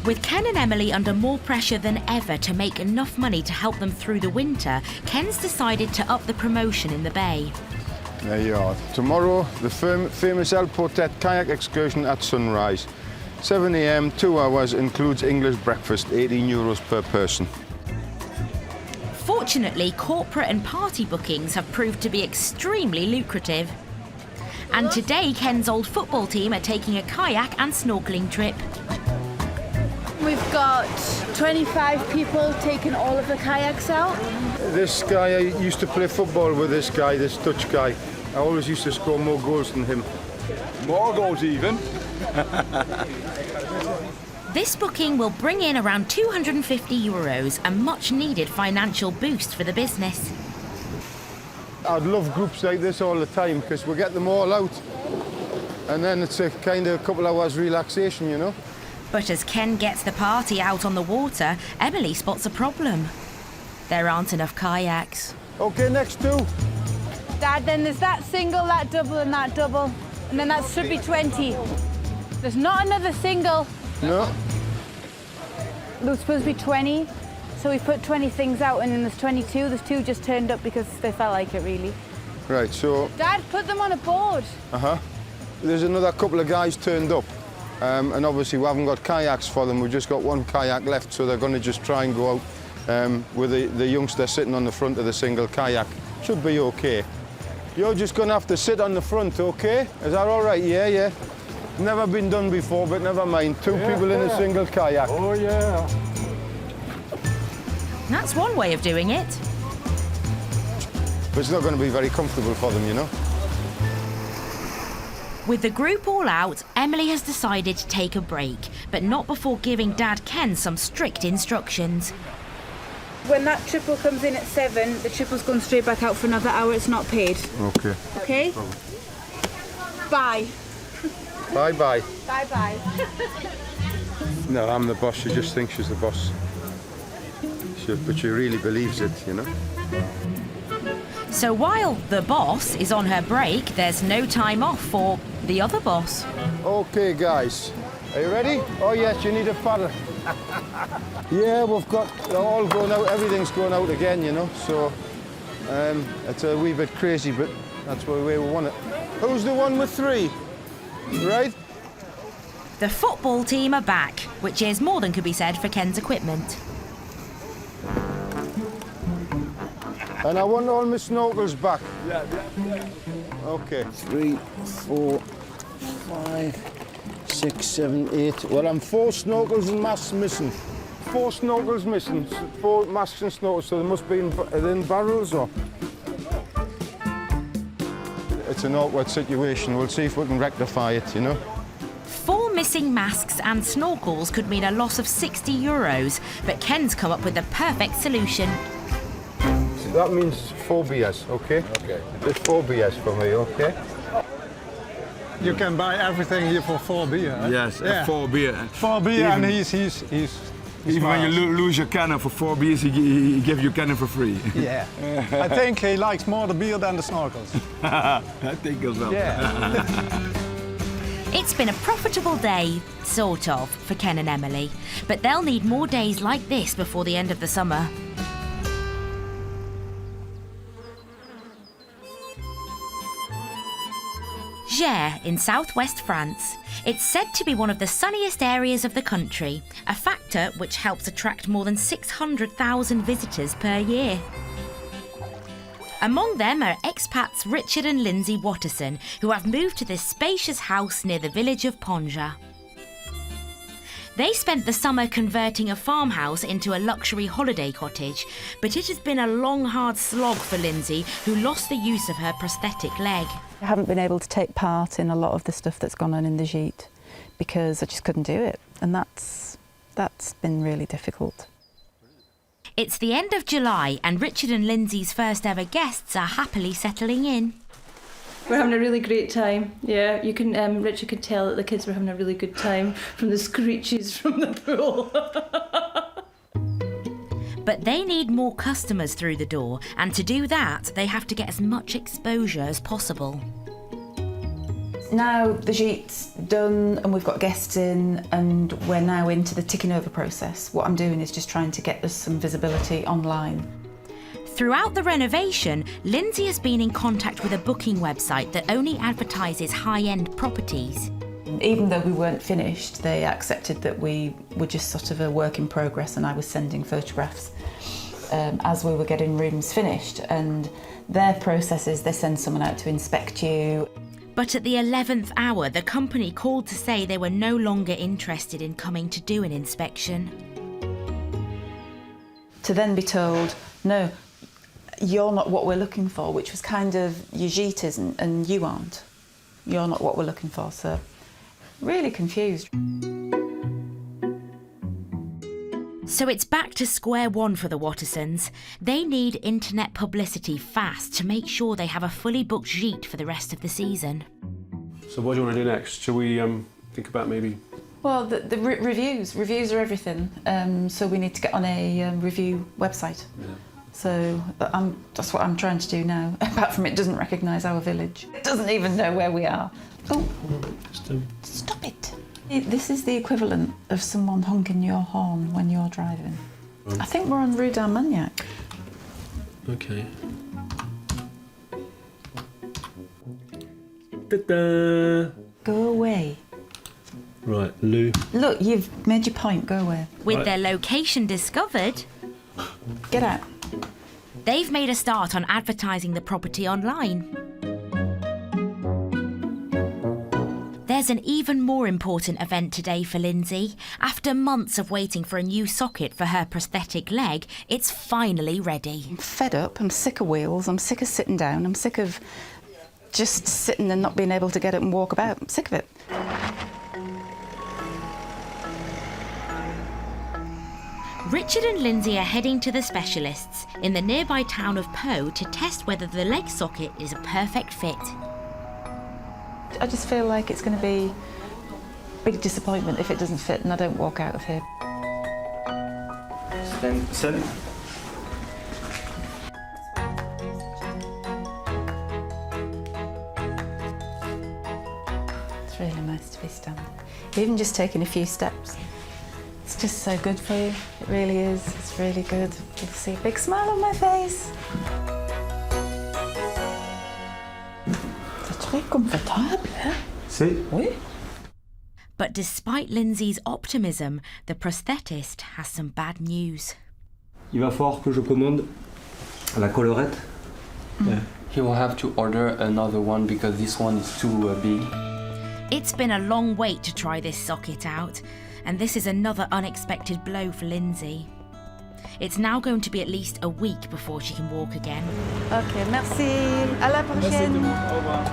With Ken and Emily under more pressure than ever to make enough money to help them through the winter, Ken's decided to up the promotion in the bay. There you are. Tomorrow, the famous El Portet kayak excursion at sunrise. 7 a.m, 2 hours, includes English breakfast, €18 per person. Fortunately, corporate and party bookings have proved to be extremely lucrative. And today, Ken's old football team are taking a kayak and snorkeling trip. We've got 25 people taking all of the kayaks out. This guy, I used to play football with this guy, this Dutch guy. I always used to score more goals than him. More goals even. This booking will bring in around €250, a much-needed financial boost for the business. I'd love groups like this all the time because we get them all out. And then it's a kind of a couple hours relaxation, you know. But as Ken gets the party out on the water, Emily spots a problem. There aren't enough kayaks. OK, next 2. Dad, then there's that single, that double and that double. And then that should be 20. There's not another single. No. There's supposed to be 20. So we put 20 things out and then there's 22. There's 2 just turned up because they felt like it, really. Right, so... Dad, put them on a board. There's another couple of guys turned up. And obviously we haven't got kayaks for them. We've just got 1 kayak left, so they're going to just try and go out with the youngster sitting on the front of the single kayak. Should be OK. You're just going to have to sit on the front, OK? Is that all right? Yeah, yeah. Never been done before, but never mind. 2 people in a single kayak. Oh, yeah. That's one way of doing it. but it's not going to be very comfortable for them, you know. With the group all out, Emily has decided to take a break, but not before giving Dad Ken some strict instructions. When that triple comes in at 7, the triple's gone straight back out for another hour. It's not paid. Okay. Okay? Bye. Bye-bye. Bye-bye. No, I'm the boss. She just thinks she's the boss. But she really believes it, you know. So while the boss is on her break, there's no time off for the other boss. Okay, guys. Are you ready? Oh, yes, you need a paddle. Yeah, we've got all going out. Everything's going out again, you know. So it's a wee bit crazy, but that's the way we want it. Who's the one with 3? Right? The football team are back, which is more than could be said for Ken's equipment. And I want all my snorkels back. Yeah. Okay. 3, 4, 5, 6, 7, 8. Well, I'm 4 snorkels and masks missing. 4 snorkels missing, 4 masks and snorkels, so they must be in barrels, or? It's an awkward situation. We'll see if we can rectify it, you know. 4 missing masks and snorkels could mean a loss of €60, but Ken's come up with the perfect solution. That means 4 beers, okay? Okay. Just 4 beers for me, okay? You can buy everything here for 4 beer. Right? Yes, 4 beer. 4 beer, Even- and he's Even when you lose your cannon for 4 beers, he gives you cannon for free. Yeah. I think he likes more the beer than the snorkels. I think as well. Yeah. It's been a profitable day, sort of, for Ken and Emily, but they'll need more days like this before the end of the summer. Gers in southwest France. It's said to be one of the sunniest areas of the country, a factor which helps attract more than 600,000 visitors per year. Among them are expats Richard and Lindsay Watterson, who have moved to this spacious house near the village of Ponja. They spent the summer converting a farmhouse into a luxury holiday cottage, but it has been a long, hard slog for Lindsay, who lost the use of her prosthetic leg. I haven't been able to take part in a lot of the stuff that's gone on in the gîte because I just couldn't do it, and that's been really difficult. It's the end of July and Richard and Lindsay's first ever guests are happily settling in. We're having a really great time. Yeah, you can. Richard could tell that the kids were having a really good time from the screeches from the pool. But they need more customers through the door, and to do that, they have to get as much exposure as possible. Now the gîte's done and we've got guests in and we're now into the ticking over process. What I'm doing is just trying to get us some visibility online. Throughout the renovation, Lindsay has been in contact with a booking website that only advertises high-end properties. Even though we weren't finished, they accepted that we were just sort of a work in progress and I was sending photographs as we were getting rooms finished. And their process is they send someone out to inspect you. But at the 11th hour, the company called to say they were no longer interested in coming to do an inspection. To then be told, no, you're not what we're looking for, which was kind of, your gîte isn't and you aren't. You're not what we're looking for, so really confused. So it's back to square one for the Wattersons. They need internet publicity fast to make sure they have a fully booked gîte for the rest of the season. So what do you want to do next? Shall we think about maybe... Well, the reviews. Reviews are everything. So we need to get on a review website. Yeah. So that's what I'm trying to do now. Apart from it doesn't recognise our village. It doesn't even know where we are. Oh, stop it. This is the equivalent of someone honking your horn when you're driving. Oh. I think we're on Rue d'Armagnac. Okay. Ta-da! Go away. Right, Lou. Look, you've made your point, go away. With their location discovered... Get out. They've made a start on advertising the property online. There's an even more important event today for Lindsay. After months of waiting for a new socket for her prosthetic leg, it's finally ready. I'm fed up, I'm sick of wheels, I'm sick of sitting down, I'm sick of just sitting and not being able to get up and walk about. I'm sick of it. Richard and Lindsay are heading to the specialists in the nearby town of Po to test whether the leg socket is a perfect fit. I just feel like it's going to be a big disappointment if it doesn't fit and I don't walk out of here. Sit. It's really nice to be standing. Even just taking a few steps. It's just so good for you. It really is. It's really good. You'll see a big smile on my face. C'est très confortable. Si. Oui. But despite Lindsay's optimism, the prosthetist has some bad news. Il va falloir que je commande la collerette. Yeah. He will have to order another one because this one is too big. It's been a long wait to try this socket out, and this is another unexpected blow for Lindsay. It's now going to be at least a week before she can walk again. Ok, merci. À la prochaine. Au revoir.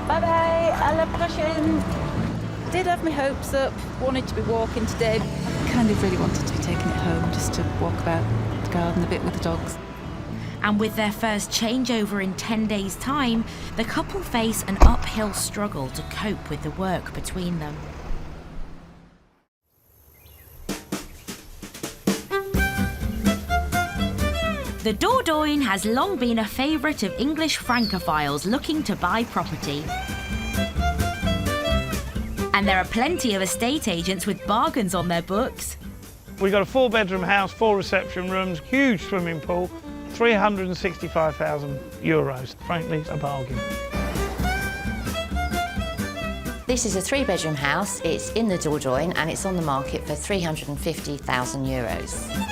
Bye bye. À la prochaine. Did have my hopes up. Wanted to be walking today. I kind of really wanted to be taking it home just to walk about the garden a bit with the dogs. And with their first changeover in 10 days' time, the couple face an uphill struggle to cope with the work between them. The Dordogne has long been a favourite of English Francophiles looking to buy property. And there are plenty of estate agents with bargains on their books. We've got a 4-bedroom house, 4 reception rooms, huge swimming pool, €365,000. Frankly, a bargain. This is a 3-bedroom house. It's in the Dordogne and it's on the market for €350,000.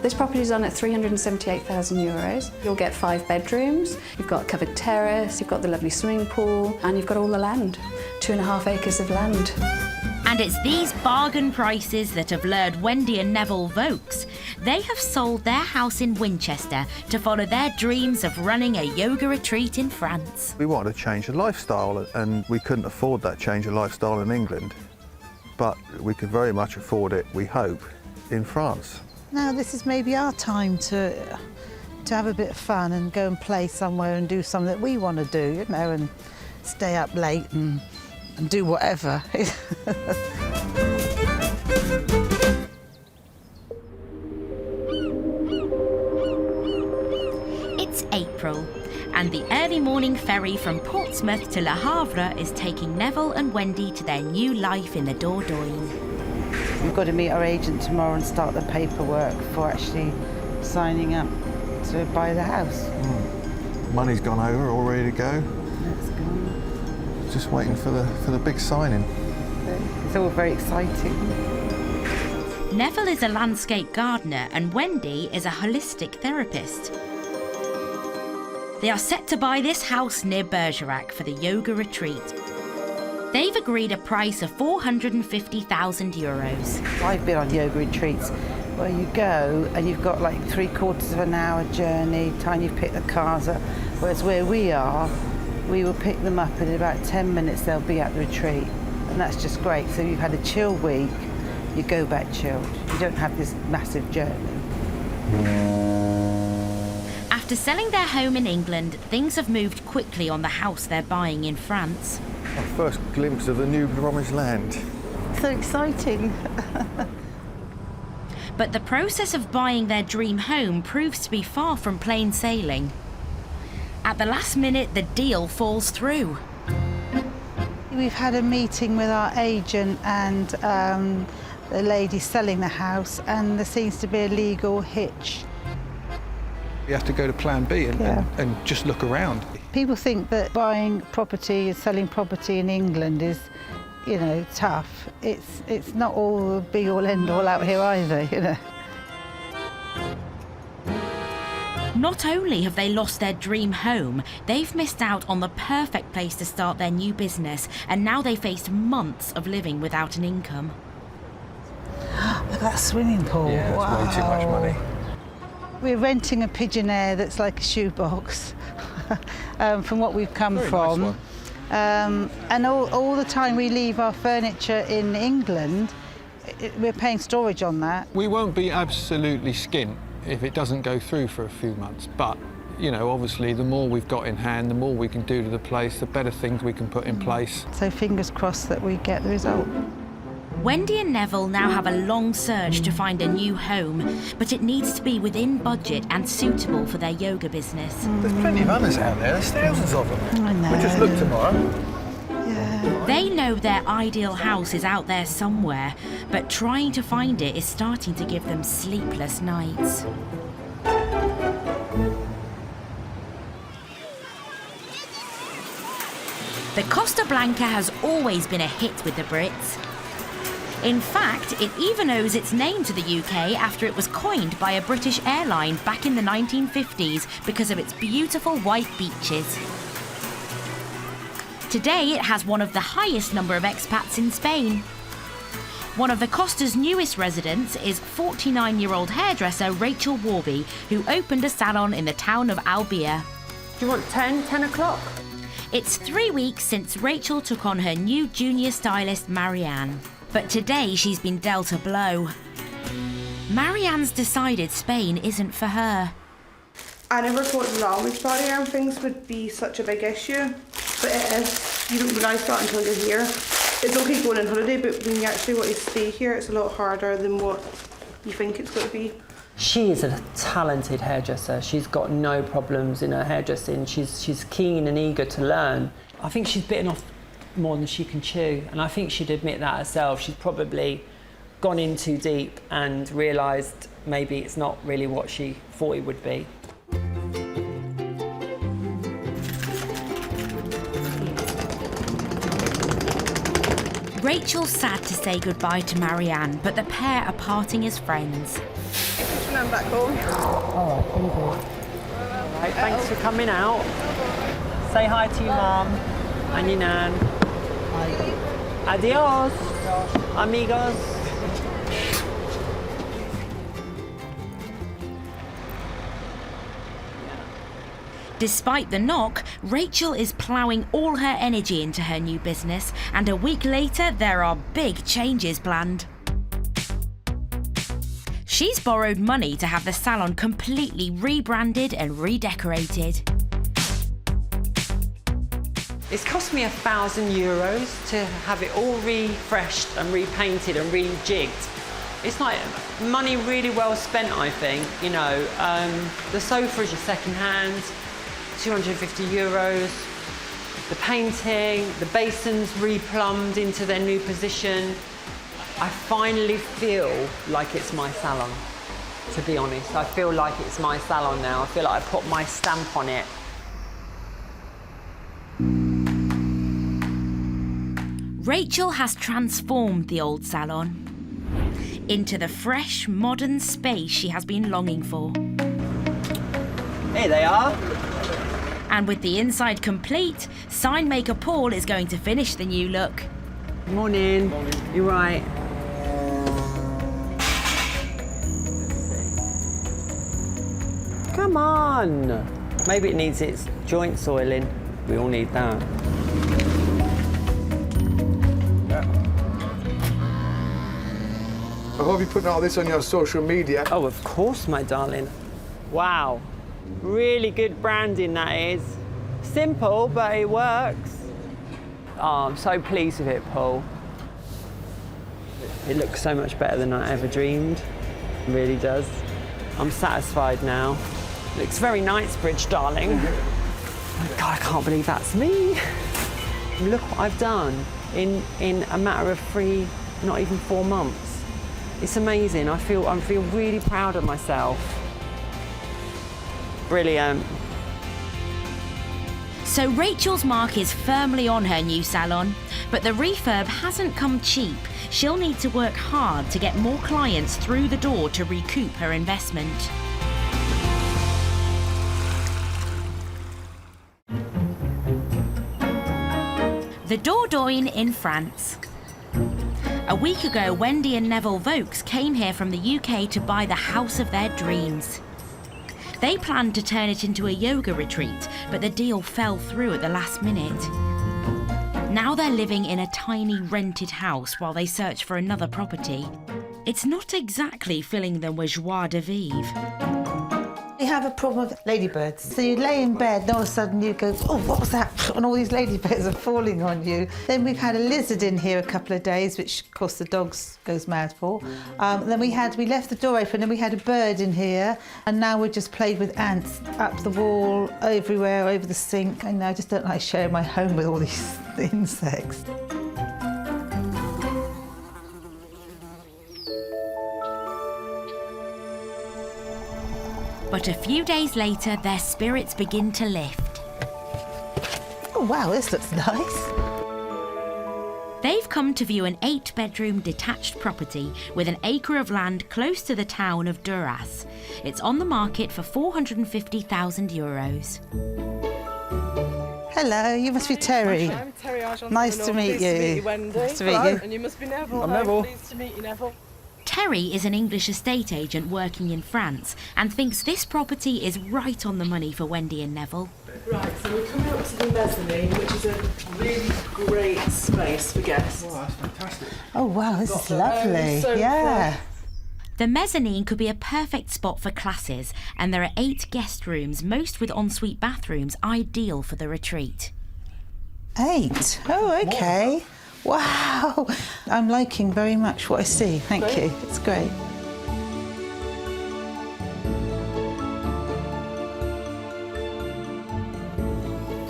This property is on at €378,000. You'll get 5 bedrooms, you've got a covered terrace, you've got the lovely swimming pool, and you've got all the land, 2.5 acres of land. And it's these bargain prices that have lured Wendy and Neville Vokes. They have sold their house in Winchester to follow their dreams of running a yoga retreat in France. We wanted to change the lifestyle, and we couldn't afford that change of lifestyle in England. But we could very much afford it, we hope, in France. Now this is maybe our time to have a bit of fun and go and play somewhere and do something that we want to do, you know, and stay up late and do whatever. It's April, and the early morning ferry from Portsmouth to Le Havre is taking Neville and Wendy to their new life in the Dordogne. We've got to meet our agent tomorrow and start the paperwork for actually signing up to buy the house. Money's gone over, all ready to go. It's gone. Just waiting for the big signing. It's all very exciting. Neville is a landscape gardener and Wendy is a holistic therapist. They are set to buy this house near Bergerac for the yoga retreat. They've agreed a price of €450,000. I've been on yoga retreats where you go and you've got like 3/4 of an hour journey, time you pick the cars up, whereas where we are, we will pick them up and in about 10 minutes they'll be at the retreat. And that's just great. So you've had a chill week, you go back chilled. You don't have this massive journey. After selling their home in England, things have moved quickly on the house they're buying in France. Our first glimpse of the new promised land. So exciting. But the process of buying their dream home proves to be far from plain sailing. At the last minute, the deal falls through. We've had a meeting with our agent and the lady selling the house, and there seems to be a legal hitch. You have to go to plan B and just look around. People think that buying property and selling property in England is, you know, tough. It's not all the be all end all out here either, you know. Not only have they lost their dream home, they've missed out on the perfect place to start their new business, and now they face months of living without an income. Look at that swimming pool. Yeah, wow. it's way too much money. We're renting a pigeonaire that's like a shoebox from what we've come Very from. nice one. And all the time we leave our furniture in England, we're paying storage on that. We won't be absolutely skint if it doesn't go through for a few months, but you know, obviously the more we've got in hand, the more we can do to the place, the better things we can put in place. So fingers crossed that we get the result. Wendy and Neville now have a long search to find a new home, but it needs to be within budget and suitable for their yoga business. There's plenty of others out there, there's thousands of them. I know. We'll just look tomorrow. They know their ideal house is out there somewhere, but trying to find it is starting to give them sleepless nights. The Costa Blanca has always been a hit with the Brits. In fact, it even owes its name to the UK after it was coined by a British airline back in the 1950s because of its beautiful white beaches. Today, it has one of the highest number of expats in Spain. One of the Costa's newest residents is 49-year-old hairdresser Rachel Warby, who opened a salon in the town of Albia. Do you want 10 o'clock? It's 3 weeks since Rachel took on her new junior stylist, Marianne. But today she's been dealt a blow. Marianne's decided Spain isn't for her. I never thought the language barrier and things would be such a big issue, but it is. You don't realise that until you're here. It's okay going on holiday, but when you actually want to stay here, it's a lot harder than what you think it's going to be. She is a talented hairdresser. She's got no problems in her hairdressing. She's keen and eager to learn. I think she's bitten off more than she can chew, and I think she'd admit that herself. She's probably gone in too deep and realised maybe it's not really what she thought it would be. Rachel's sad to say goodbye to Marianne, but the pair are parting as friends. I'm back home. All right, thank you. Right, thanks for coming out. Say hi to your mum and your nan. Adios, amigos. Despite the knock, Rachel is ploughing all her energy into her new business, and a week later there are big changes planned. She's borrowed money to have the salon completely rebranded and redecorated. It's cost me €1,000 to have it all refreshed and repainted and rejigged. It's like money really well spent, I think. You know, the sofa is your second hand, €250. The painting, the basins replumbed into their new position. I finally feel like it's my salon, to be honest. I feel like it's my salon now. I feel like I put my stamp on it. Rachel has transformed the old salon into the fresh, modern space she has been longing for. Here they are. And with the inside complete, sign maker Paul is going to finish the new look. Morning. You're right. Come on. Maybe it needs its joints oiling. We all need that. I hope you're putting all this on your social media. Oh, of course, my darling. Wow. Really good branding, that is. Simple, but it works. Oh, I'm so pleased with it, Paul. It looks so much better than I ever dreamed. It really does. I'm satisfied now. Looks very Knightsbridge, darling. Oh, God, I can't believe that's me. Look what I've done in a matter of 3, not even 4 months. It's amazing. I feel really proud of myself. Brilliant. So Rachel's mark is firmly on her new salon, but the refurb hasn't come cheap. She'll need to work hard to get more clients through the door to recoup her investment. The Dordogne in France. A week ago, Wendy and Neville Vokes came here from the UK to buy the house of their dreams. They planned to turn it into a yoga retreat, but the deal fell through at the last minute. Now they're living in a tiny rented house while they search for another property. It's not exactly filling them with joie de vivre. You have a problem with ladybirds. So you lay in bed and all of a sudden you go, oh, what was that? And all these ladybirds are falling on you. Then we've had a lizard in here a couple of days, which of course the dogs goes mad for. Then we left the door open and we had a bird in here, and now we're just plagued with ants up the wall, everywhere, over the sink. And I just don't like sharing my home with all these insects. But a few days later, their spirits begin to lift. Oh wow, this looks nice. They've come to view an 8-bedroom detached property with an acre of land close to the town of Duras. It's on the market for €450,000. Hello, you must be Terry. I'm Terry Argent. Nice to meet you. Nice to meet you, Wendy. Nice to meet you. And you must be Neville. I'm Neville. Pleased to meet you, Neville. Terry is an English estate agent working in France and thinks this property is right on the money for Wendy and Neville. Right, so we're coming up to the mezzanine, which is a really great space for guests. Wow, that's fantastic. Oh wow, this is lovely. Yeah. The mezzanine could be a perfect spot for classes, and there are 8 guest rooms, most with ensuite bathrooms, ideal for the retreat. 8? Oh, okay. Wow, I'm liking very much what I see. Thank you. It's great.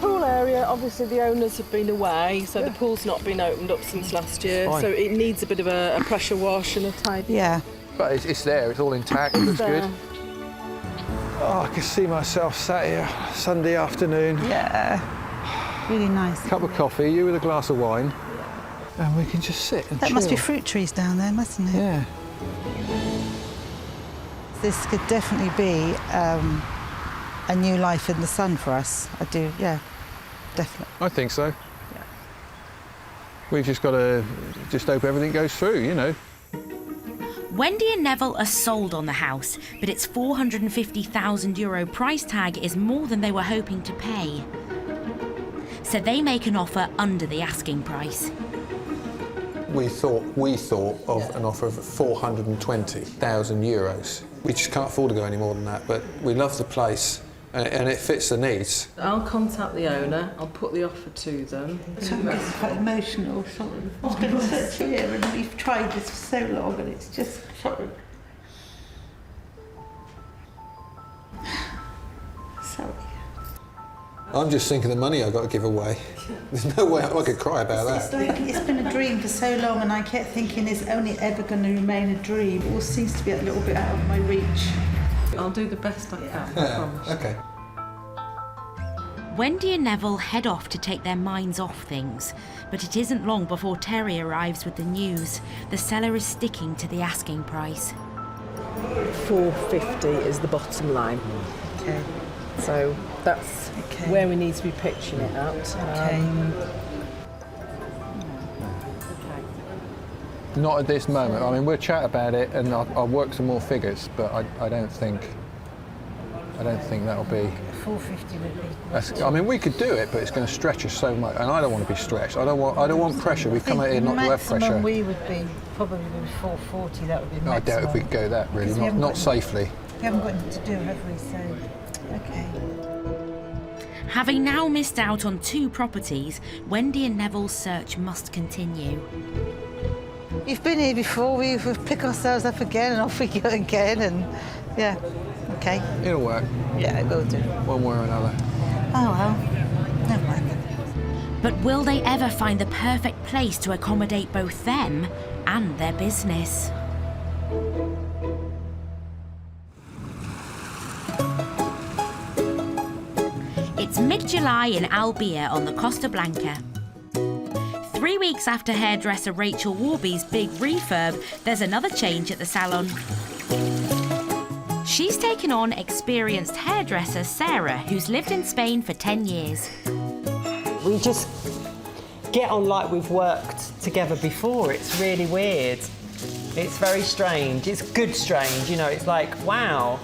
Pool area, obviously the owners have been away, so the pool's not been opened up since last year, so it needs a bit of a pressure wash and a tidy. Yeah. But it's there, it's all intact, it looks good. Oh, I can see myself sat here Sunday afternoon. Yeah, really nice. Cup of coffee, you with a glass of wine. And we can just sit and That chill. must be fruit trees down there, mustn't it? Yeah. This could definitely be a new life in the sun for us. I do, yeah, definitely. I think so. Yeah. We've just got to just hope everything goes through, you know. Wendy and Neville are sold on the house, but its €450,000 price tag is more than they were hoping to pay. So they make an offer under the asking price. We thought of an offer of €420,000. We just can't afford to go any more than that, but we love the place and it fits the needs. I'll contact the owner, I'll put the offer to them. It's quite emotional, sort of. It's been such a year and we've tried this for so long and it's just sort of... Sorry. I'm just thinking the money I've got to give away. There's no way I could cry about that. It's like it's been a dream for so long and I kept thinking it's only ever going to remain a dream. It all seems to be a little bit out of my reach. I'll do the best I can, I promise. Okay. Wendy and Neville head off to take their minds off things, but it isn't long before Terry arrives with the news. The seller is sticking to the asking price. $450 is the bottom line. Okay. So that's where we need to be pitching it at. Okay. Not at this moment. I mean, we'll chat about it and I'll work some more figures, but I don't think that'll be... 450 would be... I mean, we could do it, but it's going to stretch us so much, and I don't want to be stretched. I don't want pressure. We've come out here not to have pressure. Maximum we would be probably 440. That would be maximum. I doubt if we could go that really, not safely. We haven't got anything to do, have we? So, okay. Having now missed out on 2 properties, Wendy and Neville's search must continue. You've been here before, we pick ourselves up again and off we go again and yeah, okay. It'll work. Yeah, it will do. One way or another. Oh well, never mind. But will they ever find the perfect place to accommodate both them and their business? It's mid-July in Albia on the Costa Blanca. 3 weeks after hairdresser Rachel Warby's big refurb, there's another change at the salon. She's taken on experienced hairdresser Sarah, who's lived in Spain for 10 years. We just get on like we've worked together before. It's really weird. It's very strange. It's good strange, you know, it's like, wow.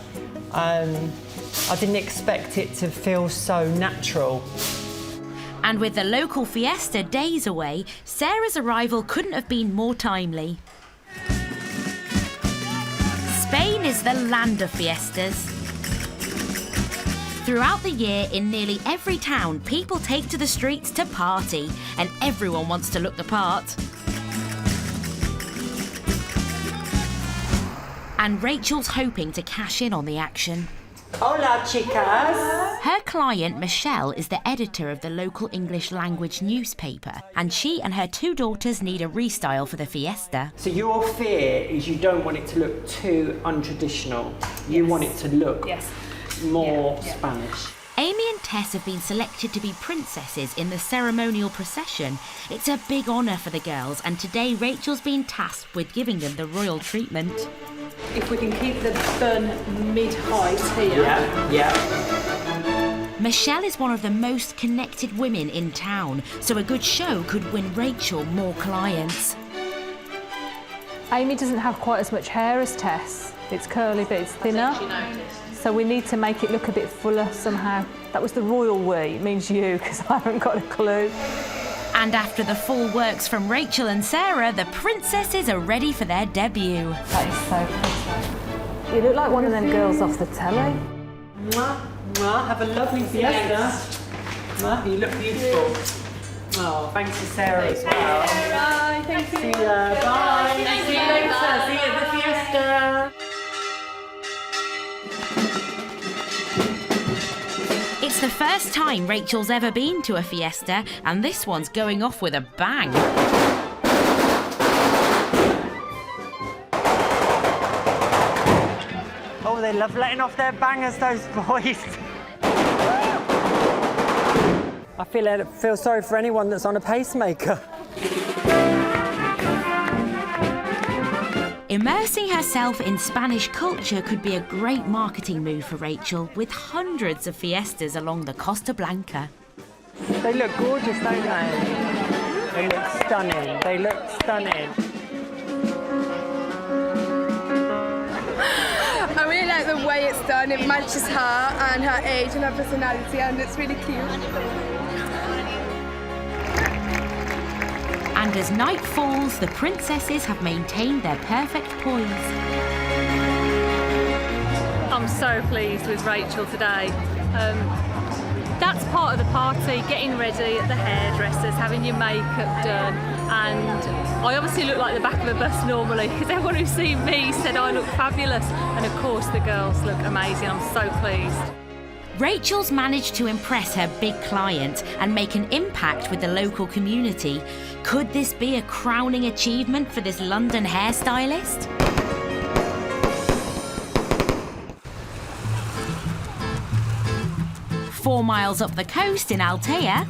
I didn't expect it to feel so natural. And with the local Fiesta days away, Sarah's arrival couldn't have been more timely. Spain is the land of fiestas. Throughout the year, in nearly every town, people take to the streets to party, and everyone wants to look the part. And Rachel's hoping to cash in on the action. Hola, chicas. Her client, Michelle, is the editor of the local English language newspaper, and she and her 2 daughters need a restyle for the Fiesta. So your fear is you don't want it to look too untraditional. You want it to look more Spanish. Amy and Tess have been selected to be princesses in the ceremonial procession. It's a big honour for the girls, and today Rachel's been tasked with giving them the royal treatment. If we can keep the bun mid-height here. Michelle is one of the most connected women in town, so a good show could win Rachel more clients. Amy doesn't have quite as much hair as Tess. It's curly, but it's thinner. So we need to make it look a bit fuller somehow. That was the royal way. It means you, because I haven't got a clue. And after the full works from Rachel and Sarah, the princesses are ready for their debut. That is so pretty. You look like one of them girls off the telly. Mwah, mwah. Have a lovely Fiesta. Mwah, you look beautiful. Oh, thanks to Sarah as well. Bye, thank you. See ya. Bye. See you later. See you at the Fiesta. It's the first time Rachel's ever been to a Fiesta, and this one's going off with a bang. Oh, they love letting off their bangers, those boys. I feel sorry for anyone that's on a pacemaker. Immersing herself in Spanish culture could be a great marketing move for Rachel, with hundreds of fiestas along the Costa Blanca. They look gorgeous, don't they? They look stunning. They look stunning. I really like the way it's done. It matches her and her age and her personality, and it's really cute. And as night falls, the princesses have maintained their perfect poise. I'm so pleased with Rachel today. That's part of the party, getting ready at the hairdressers, having your makeup done, and I obviously look like the back of a bus normally because everyone who's seen me said I look fabulous, and of course the girls look amazing. I'm so pleased. Rachel's managed to impress her big client and make an impact with the local community. Could this be a crowning achievement for this London hairstylist? Four miles up the coast in Altea,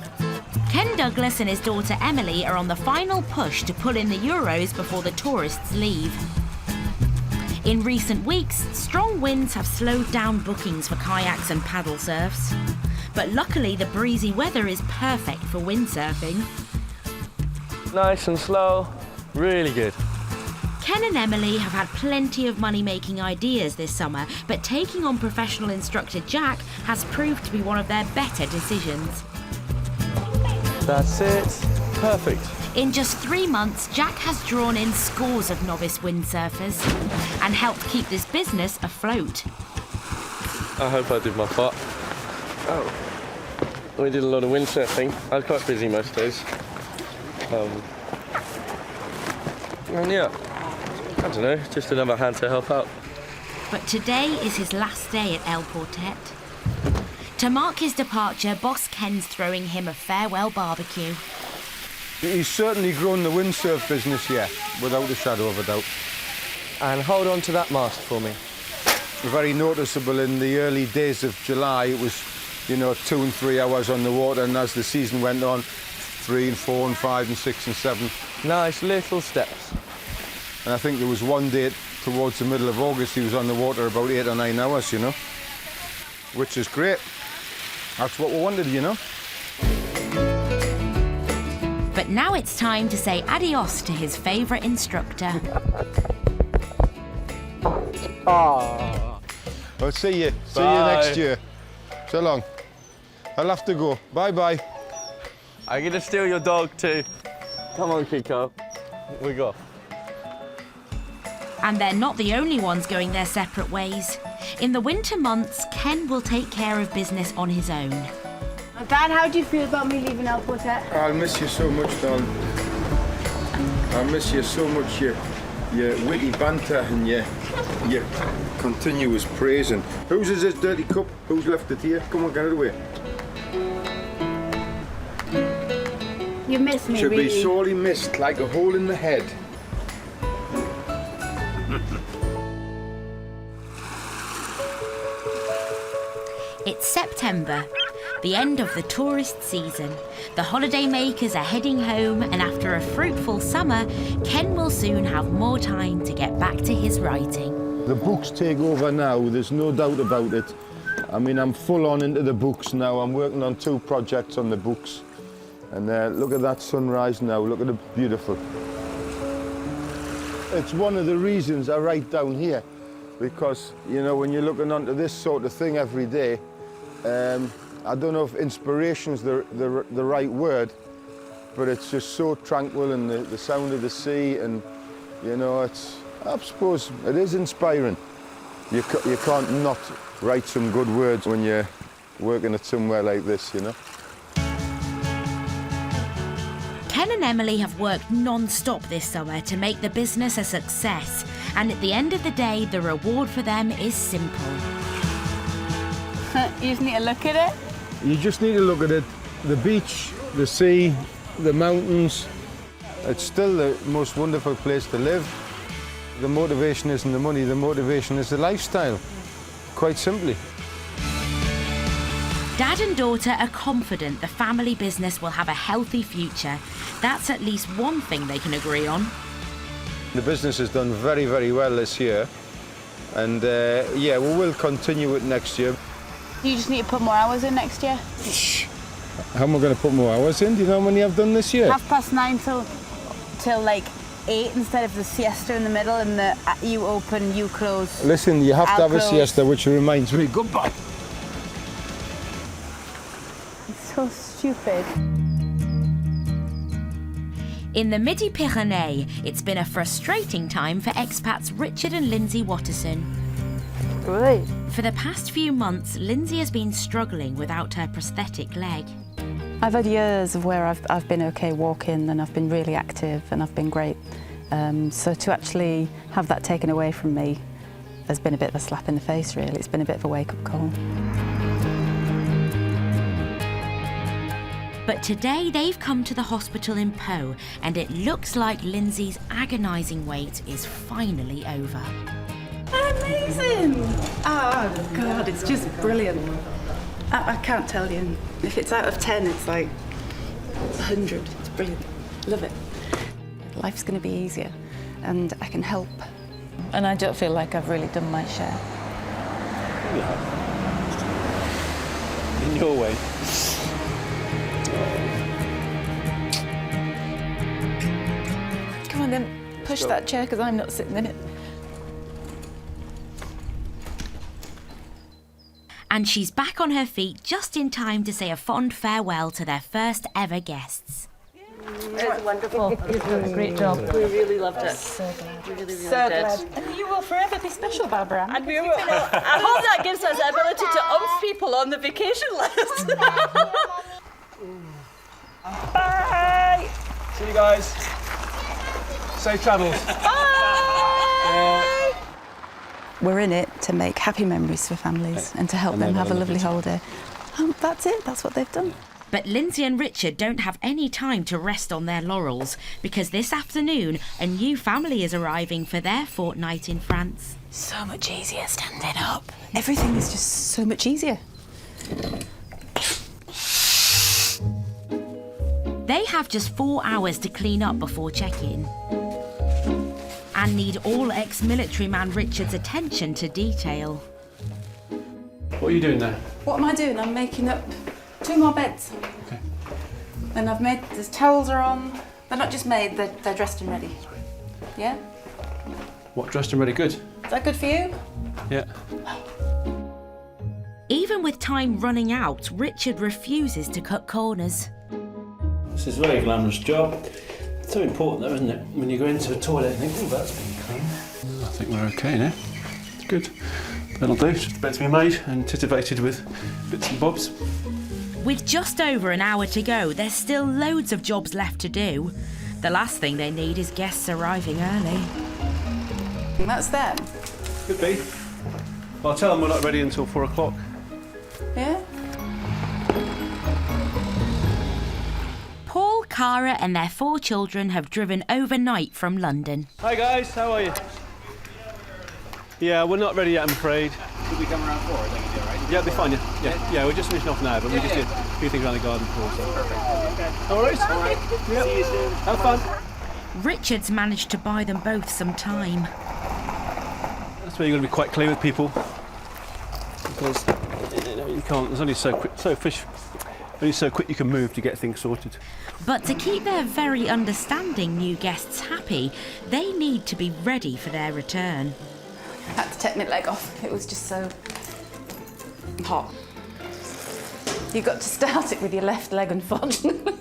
Ken Douglas and his daughter Emily are on the final push to pull in the euros before the tourists leave. In recent weeks, strong winds have slowed down bookings for kayaks and paddle surfs. But luckily, the breezy weather is perfect for windsurfing. Nice and slow, really good. Ken and Emily have had plenty of money-making ideas this summer, but taking on professional instructor Jack has proved to be one of their better decisions. That's it. Perfect. In just 3 months, Jack has drawn in scores of novice windsurfers and helped keep this business afloat. I hope I did my part. Oh. We did a lot of windsurfing. I was quite busy most days. And yeah, I don't know, just another hand to help out. But today is his last day at El Portet. To mark his departure, boss Ken's throwing him a farewell barbecue. He's certainly grown the windsurf business, yeah, without a shadow of a doubt. And hold on to that mast for me. Very noticeable in the early days of July. It was, 2 and 3 hours on the water, and as the season went on, 3 and 4 and 5 and 6 and 7. Nice little steps. And I think there was one day towards the middle of August he was on the water about 8 or 9 hours, which is great. That's what we wanted, But now it's time to say adios to his favourite instructor. I'll see you. See you next year. So long. I'll have to go. Bye-bye. I'm going to steal your dog too. Come on, Kiko. We go. And they're not the only ones going their separate ways. In the winter months, Ken will take care of business on his own. Dad, how do you feel about me leaving El Portet? I'll miss you so much, Don. I'll miss you so much, your witty banter and your continuous praising. Whose is this dirty cup? Who's left it here? Come on, get it away. You miss me, Should really. be sorely missed, like a hole in the head. It's September, the end of the tourist season. The holiday makers are heading home, and after a fruitful summer, Ken will soon have more time to get back to his writing. The books take over now, there's no doubt about it. I mean, I'm full on into the books now. I'm working on 2 projects on the books. And look at that sunrise now, look at it, beautiful. It's one of the reasons I write down here, because, you know, when you're looking onto this sort of thing every day, I don't know if inspiration's the right word, but it's just so tranquil, and the sound of the sea, and, you know, I suppose it is inspiring. You can't not write some good words when you're working at somewhere like this, you know. Ken and Emily have worked non-stop this summer to make the business a success, and at the end of the day, the reward for them is simple. You just need to look at it? You just need to look at it. The beach, the sea, the mountains. It's still the most wonderful place to live. The motivation isn't the money, the motivation is the lifestyle, quite simply. Dad and daughter are confident the family business will have a healthy future. That's at least one thing they can agree on. The business has done very, very well this year. And yeah, we will continue it next year. You just need to put more hours in next year. How am I going to put more hours in? Do you know how many I've done this year? 9:30 till like 8 instead of the siesta in the middle, and the you open, you close. Listen, you have to have a close. siesta, which reminds me, goodbye. It's so stupid. In the Midi-Pyrénées, it's been a frustrating time for expats Richard and Lindsay Watterson. Right. For the past few months, Lindsay has been struggling without her prosthetic leg. I've had years of where I've been okay walking, and I've been really active, and I've been great. So to actually have that taken away from me has been a bit of a slap in the face, really. It's been a bit of a wake-up call. But today they've come to the hospital in Po, and it looks like Lindsay's agonising wait is finally over. Amazing! Oh God, it's just brilliant. I can't tell you. If it's out of 10, it's like 100. It's brilliant. Love it. Life's going to be easier, and I can help. And I don't feel like I've really done my share. In your way. Come on then, push that chair, because I'm not sitting in it. And she's back on her feet just in time to say a fond farewell to their first ever guests. It's wonderful. You've done a great job. We really loved it. So glad. We really So loved glad. it. And you will forever be special, Barbara. And we will. I hope that gives us the ability to umph people on the vacation list. Bye! See you guys. Safe travels. Bye! We're in it to make happy memories for families and to help them have a lovely holiday. That's it, that's what they've done. But Lindsay and Richard don't have any time to rest on their laurels, because this afternoon a new family is arriving for their fortnight in France. So much easier standing up. Everything is just so much easier. They have just 4 hours to clean up before check-in, and need all ex-military man Richard's attention to detail. What are you doing there? What am I doing? I'm making up 2 more beds. Okay. And I've made, the towels are on. They're not just made, they're dressed and ready. Yeah? What, dressed and ready? Good. Is that good for you? Yeah. Even with time running out, Richard refuses to cut corners. This is a very glamorous job. It's so important though, isn't it? When you go into a toilet and think, oh, that's been clean. I think we're okay now. It's good. That'll do. It's just about to be made and titivated with bits and bobs. With just over an hour to go, there's still loads of jobs left to do. The last thing they need is guests arriving early. That's them. Could be. Well, I'll tell them we're not ready until 4 o'clock. Yeah? Paul, Cara and their 4 children have driven overnight from London. Hi guys, how are you? Yeah, we're not ready yet, I'm afraid. Could we come around 4? I think you do, right? Yeah, it'll be fine, yeah. We're just finishing off now, but we just did a few things around the garden before, so. Perfect. Okay. All right. Yep. See you soon. Have fun. Richard's managed to buy them both some time. That's where you're going to be quite clear with people, because you can't. There's only so quick you can move to get things sorted. But to keep their very understanding new guests happy, they need to be ready for their return. I had to take my leg off. It was just so hot. You've got to start it with your left leg, unfortunately.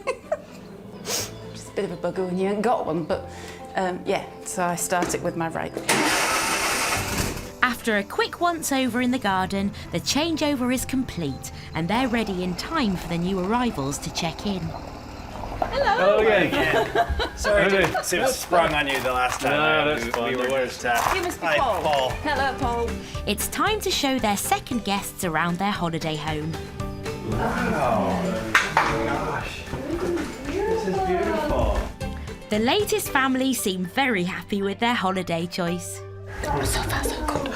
Just a bit of a bugger when you ain't got one, but yeah, so I start it with my right. After a quick once-over in the garden, the changeover is complete and they're ready in time for the new arrivals to check in. Hello again. Sorry to have sprung on you the last time. No, that's fine. We were just, You must be hi, Paul. Hello, Paul. It's time to show their second guests around their holiday home. Oh, gosh. This is beautiful. The latest family seem very happy with their holiday choice. So far, so good.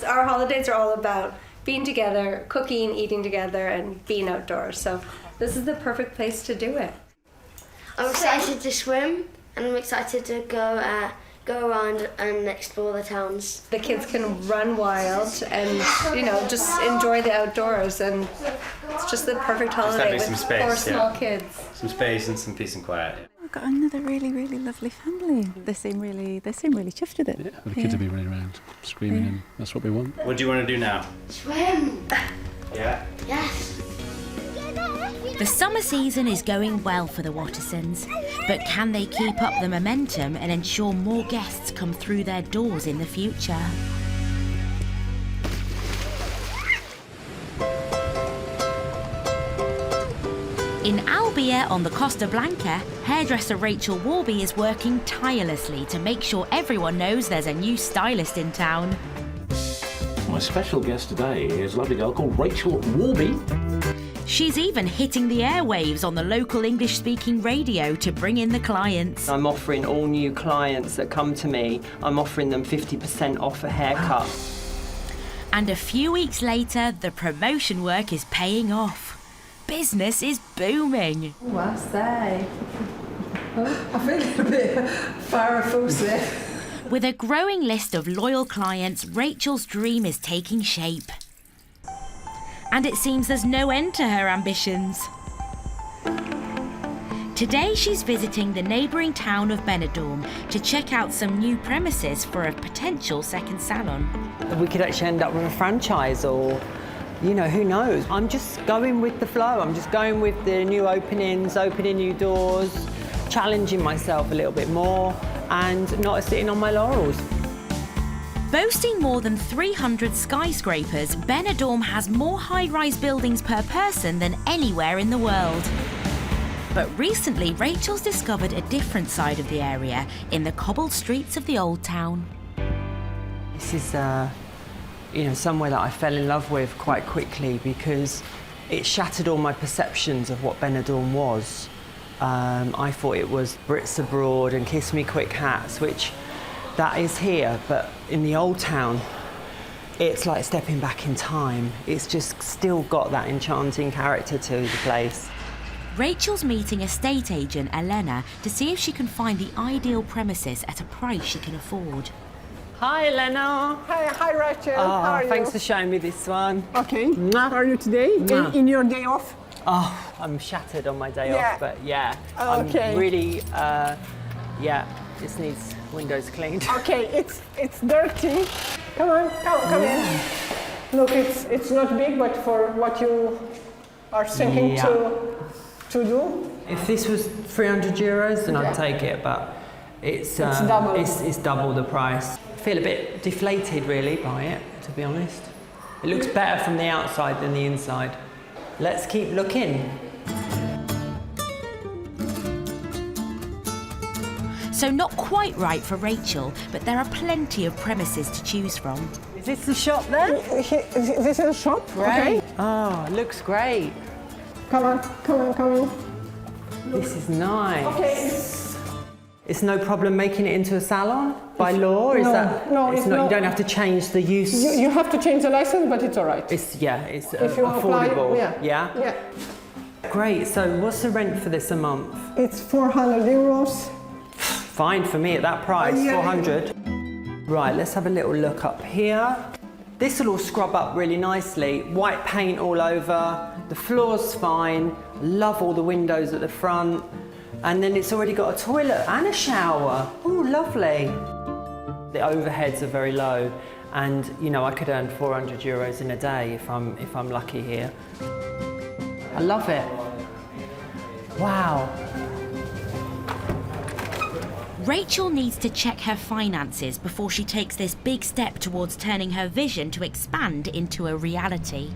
Our holidays are all about being together, cooking, eating together, and being outdoors. So this is the perfect place to do it. I'm excited to swim, and I'm excited to go around and explore the towns. The kids can run wild and, just enjoy the outdoors, and it's just the perfect holiday with 4 small kids. Some space and some peace and quiet. We've got another really, really lovely family. They seem really chuffed with it. Yeah, the kids will be running around, screaming, and that's what we want. What do you want to do now? Swim! Yeah? Yes! The summer season is going well for the Wattersons, but can they keep up the momentum and ensure more guests come through their doors in the future? In Albia on the Costa Blanca, hairdresser Rachel Warby is working tirelessly to make sure everyone knows there's a new stylist in town. My special guest today is a lovely girl called Rachel Warby. She's even hitting the airwaves on the local English-speaking radio to bring in the clients. I'm offering all new clients that come to me, I'm offering them 50% off a haircut. And a few weeks later, the promotion work is paying off. Business is booming. Oh, I say. I feel a bit farrafus there. With a growing list of loyal clients, Rachel's dream is taking shape. And it seems there's no end to her ambitions. Today she's visiting the neighbouring town of Benidorm to check out some new premises for a potential second salon. We could actually end up with a franchise or, who knows? I'm just going with the flow. I'm just going with the new openings, opening new doors, challenging myself a little bit more and not sitting on my laurels. Boasting more than 300 skyscrapers, Benidorm has more high-rise buildings per person than anywhere in the world. But recently, Rachel's discovered a different side of the area in the cobbled streets of the old town. This is, somewhere that I fell in love with quite quickly because it shattered all my perceptions of what Benidorm was. I thought it was Brits abroad and kiss me quick hats, which that is here, but in the old town, it's like stepping back in time. It's just still got that enchanting character to the place. Rachel's meeting estate agent Elena to see if she can find the ideal premises at a price she can afford. Hi, Elena. Hi, Rachel. Oh, How are thanks you? for showing me this one. Okay. How are you today? In your day off? Oh, I'm shattered on my day Yeah. off, but yeah. Okay. I'm really, this needs windows cleaned. Okay, it's dirty. Come on, come in. Look, it's not big, but for what you are thinking to do. If this was €300, then I'd take it, but it's double. It's double the price. I feel a bit deflated, really, by it, to be honest. It looks better from the outside than the inside. Let's keep looking. So not quite right for Rachel, but there are plenty of premises to choose from. Is this the shop there? This is a shop. Great. Okay. Oh, it looks great. Come on. This is nice. Okay. It's no problem making it into a salon by law? Or is that, no, it's not. You don't have to change the use. You have to change the license, but it's all right. It's if you affordable. Apply, Yeah. Great. So what's the rent for this a month? It's €400. Fine for me at that price. 400. Right. Let's have a little look up here. This will all scrub up really nicely. White paint all over. The floor's fine. Love all the windows at the front. And then it's already got a toilet and a shower. Oh, lovely. The overheads are very low, and you know I could earn €400 in a day if I'm lucky here. I love it. Wow. Rachel needs to check her finances before she takes this big step towards turning her vision to expand into a reality.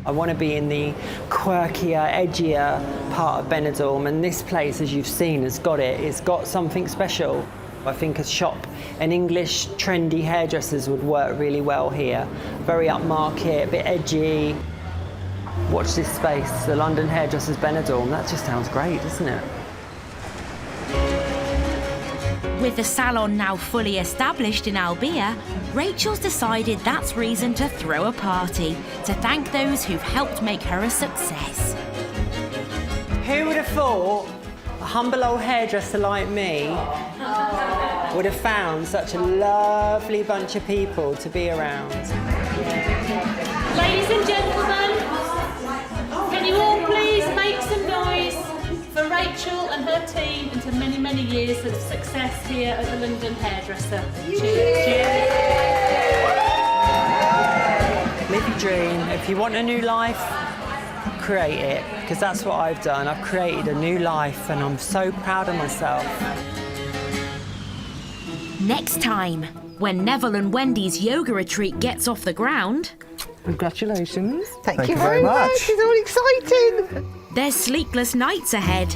I want to be in the quirkier, edgier part of Benidorm, and this place, as you've seen, has got it. It's got something special. I think a shop, an English trendy hairdressers would work really well here. Very upmarket, a bit edgy. Watch this space, the London Hairdressers Benidorm. That just sounds great, doesn't it? With the salon now fully established in Albia, Rachel's decided that's reason to throw a party to thank those who've helped make her a success. Who would have thought a humble old hairdresser like me would have found such a lovely bunch of people to be around? Ladies and gentlemen, can you all please make some noise for Rachel and her team into many, many years of success here at the London Hairdresser. Cheers. Live your dream. If you want a new life, create it, because that's what I've done. I've created a new life and I'm so proud of myself. Next time, when Neville and Wendy's yoga retreat gets off the ground... Congratulations. Thank you very much. It's all exciting. There's sleepless nights ahead.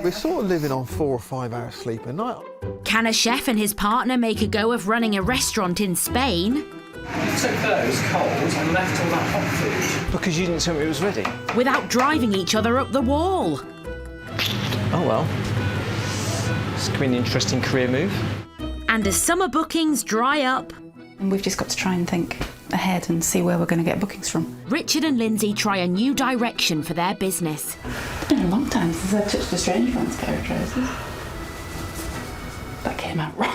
We're sort of living on 4 or 5 hours sleep a night. Can a chef and his partner make a go of running a restaurant in Spain? You took those cold and left all that hot food. Because you didn't tell me it was ready. Without driving each other up the wall. Oh well. This could be an interesting career move. And as summer bookings dry up... And we've just got to try and think ahead and see where we're going to get bookings from. Richard and Lindsay try a new direction for their business. It's been a long time since I've touched a strange man's pair of trousers. That came out wrong.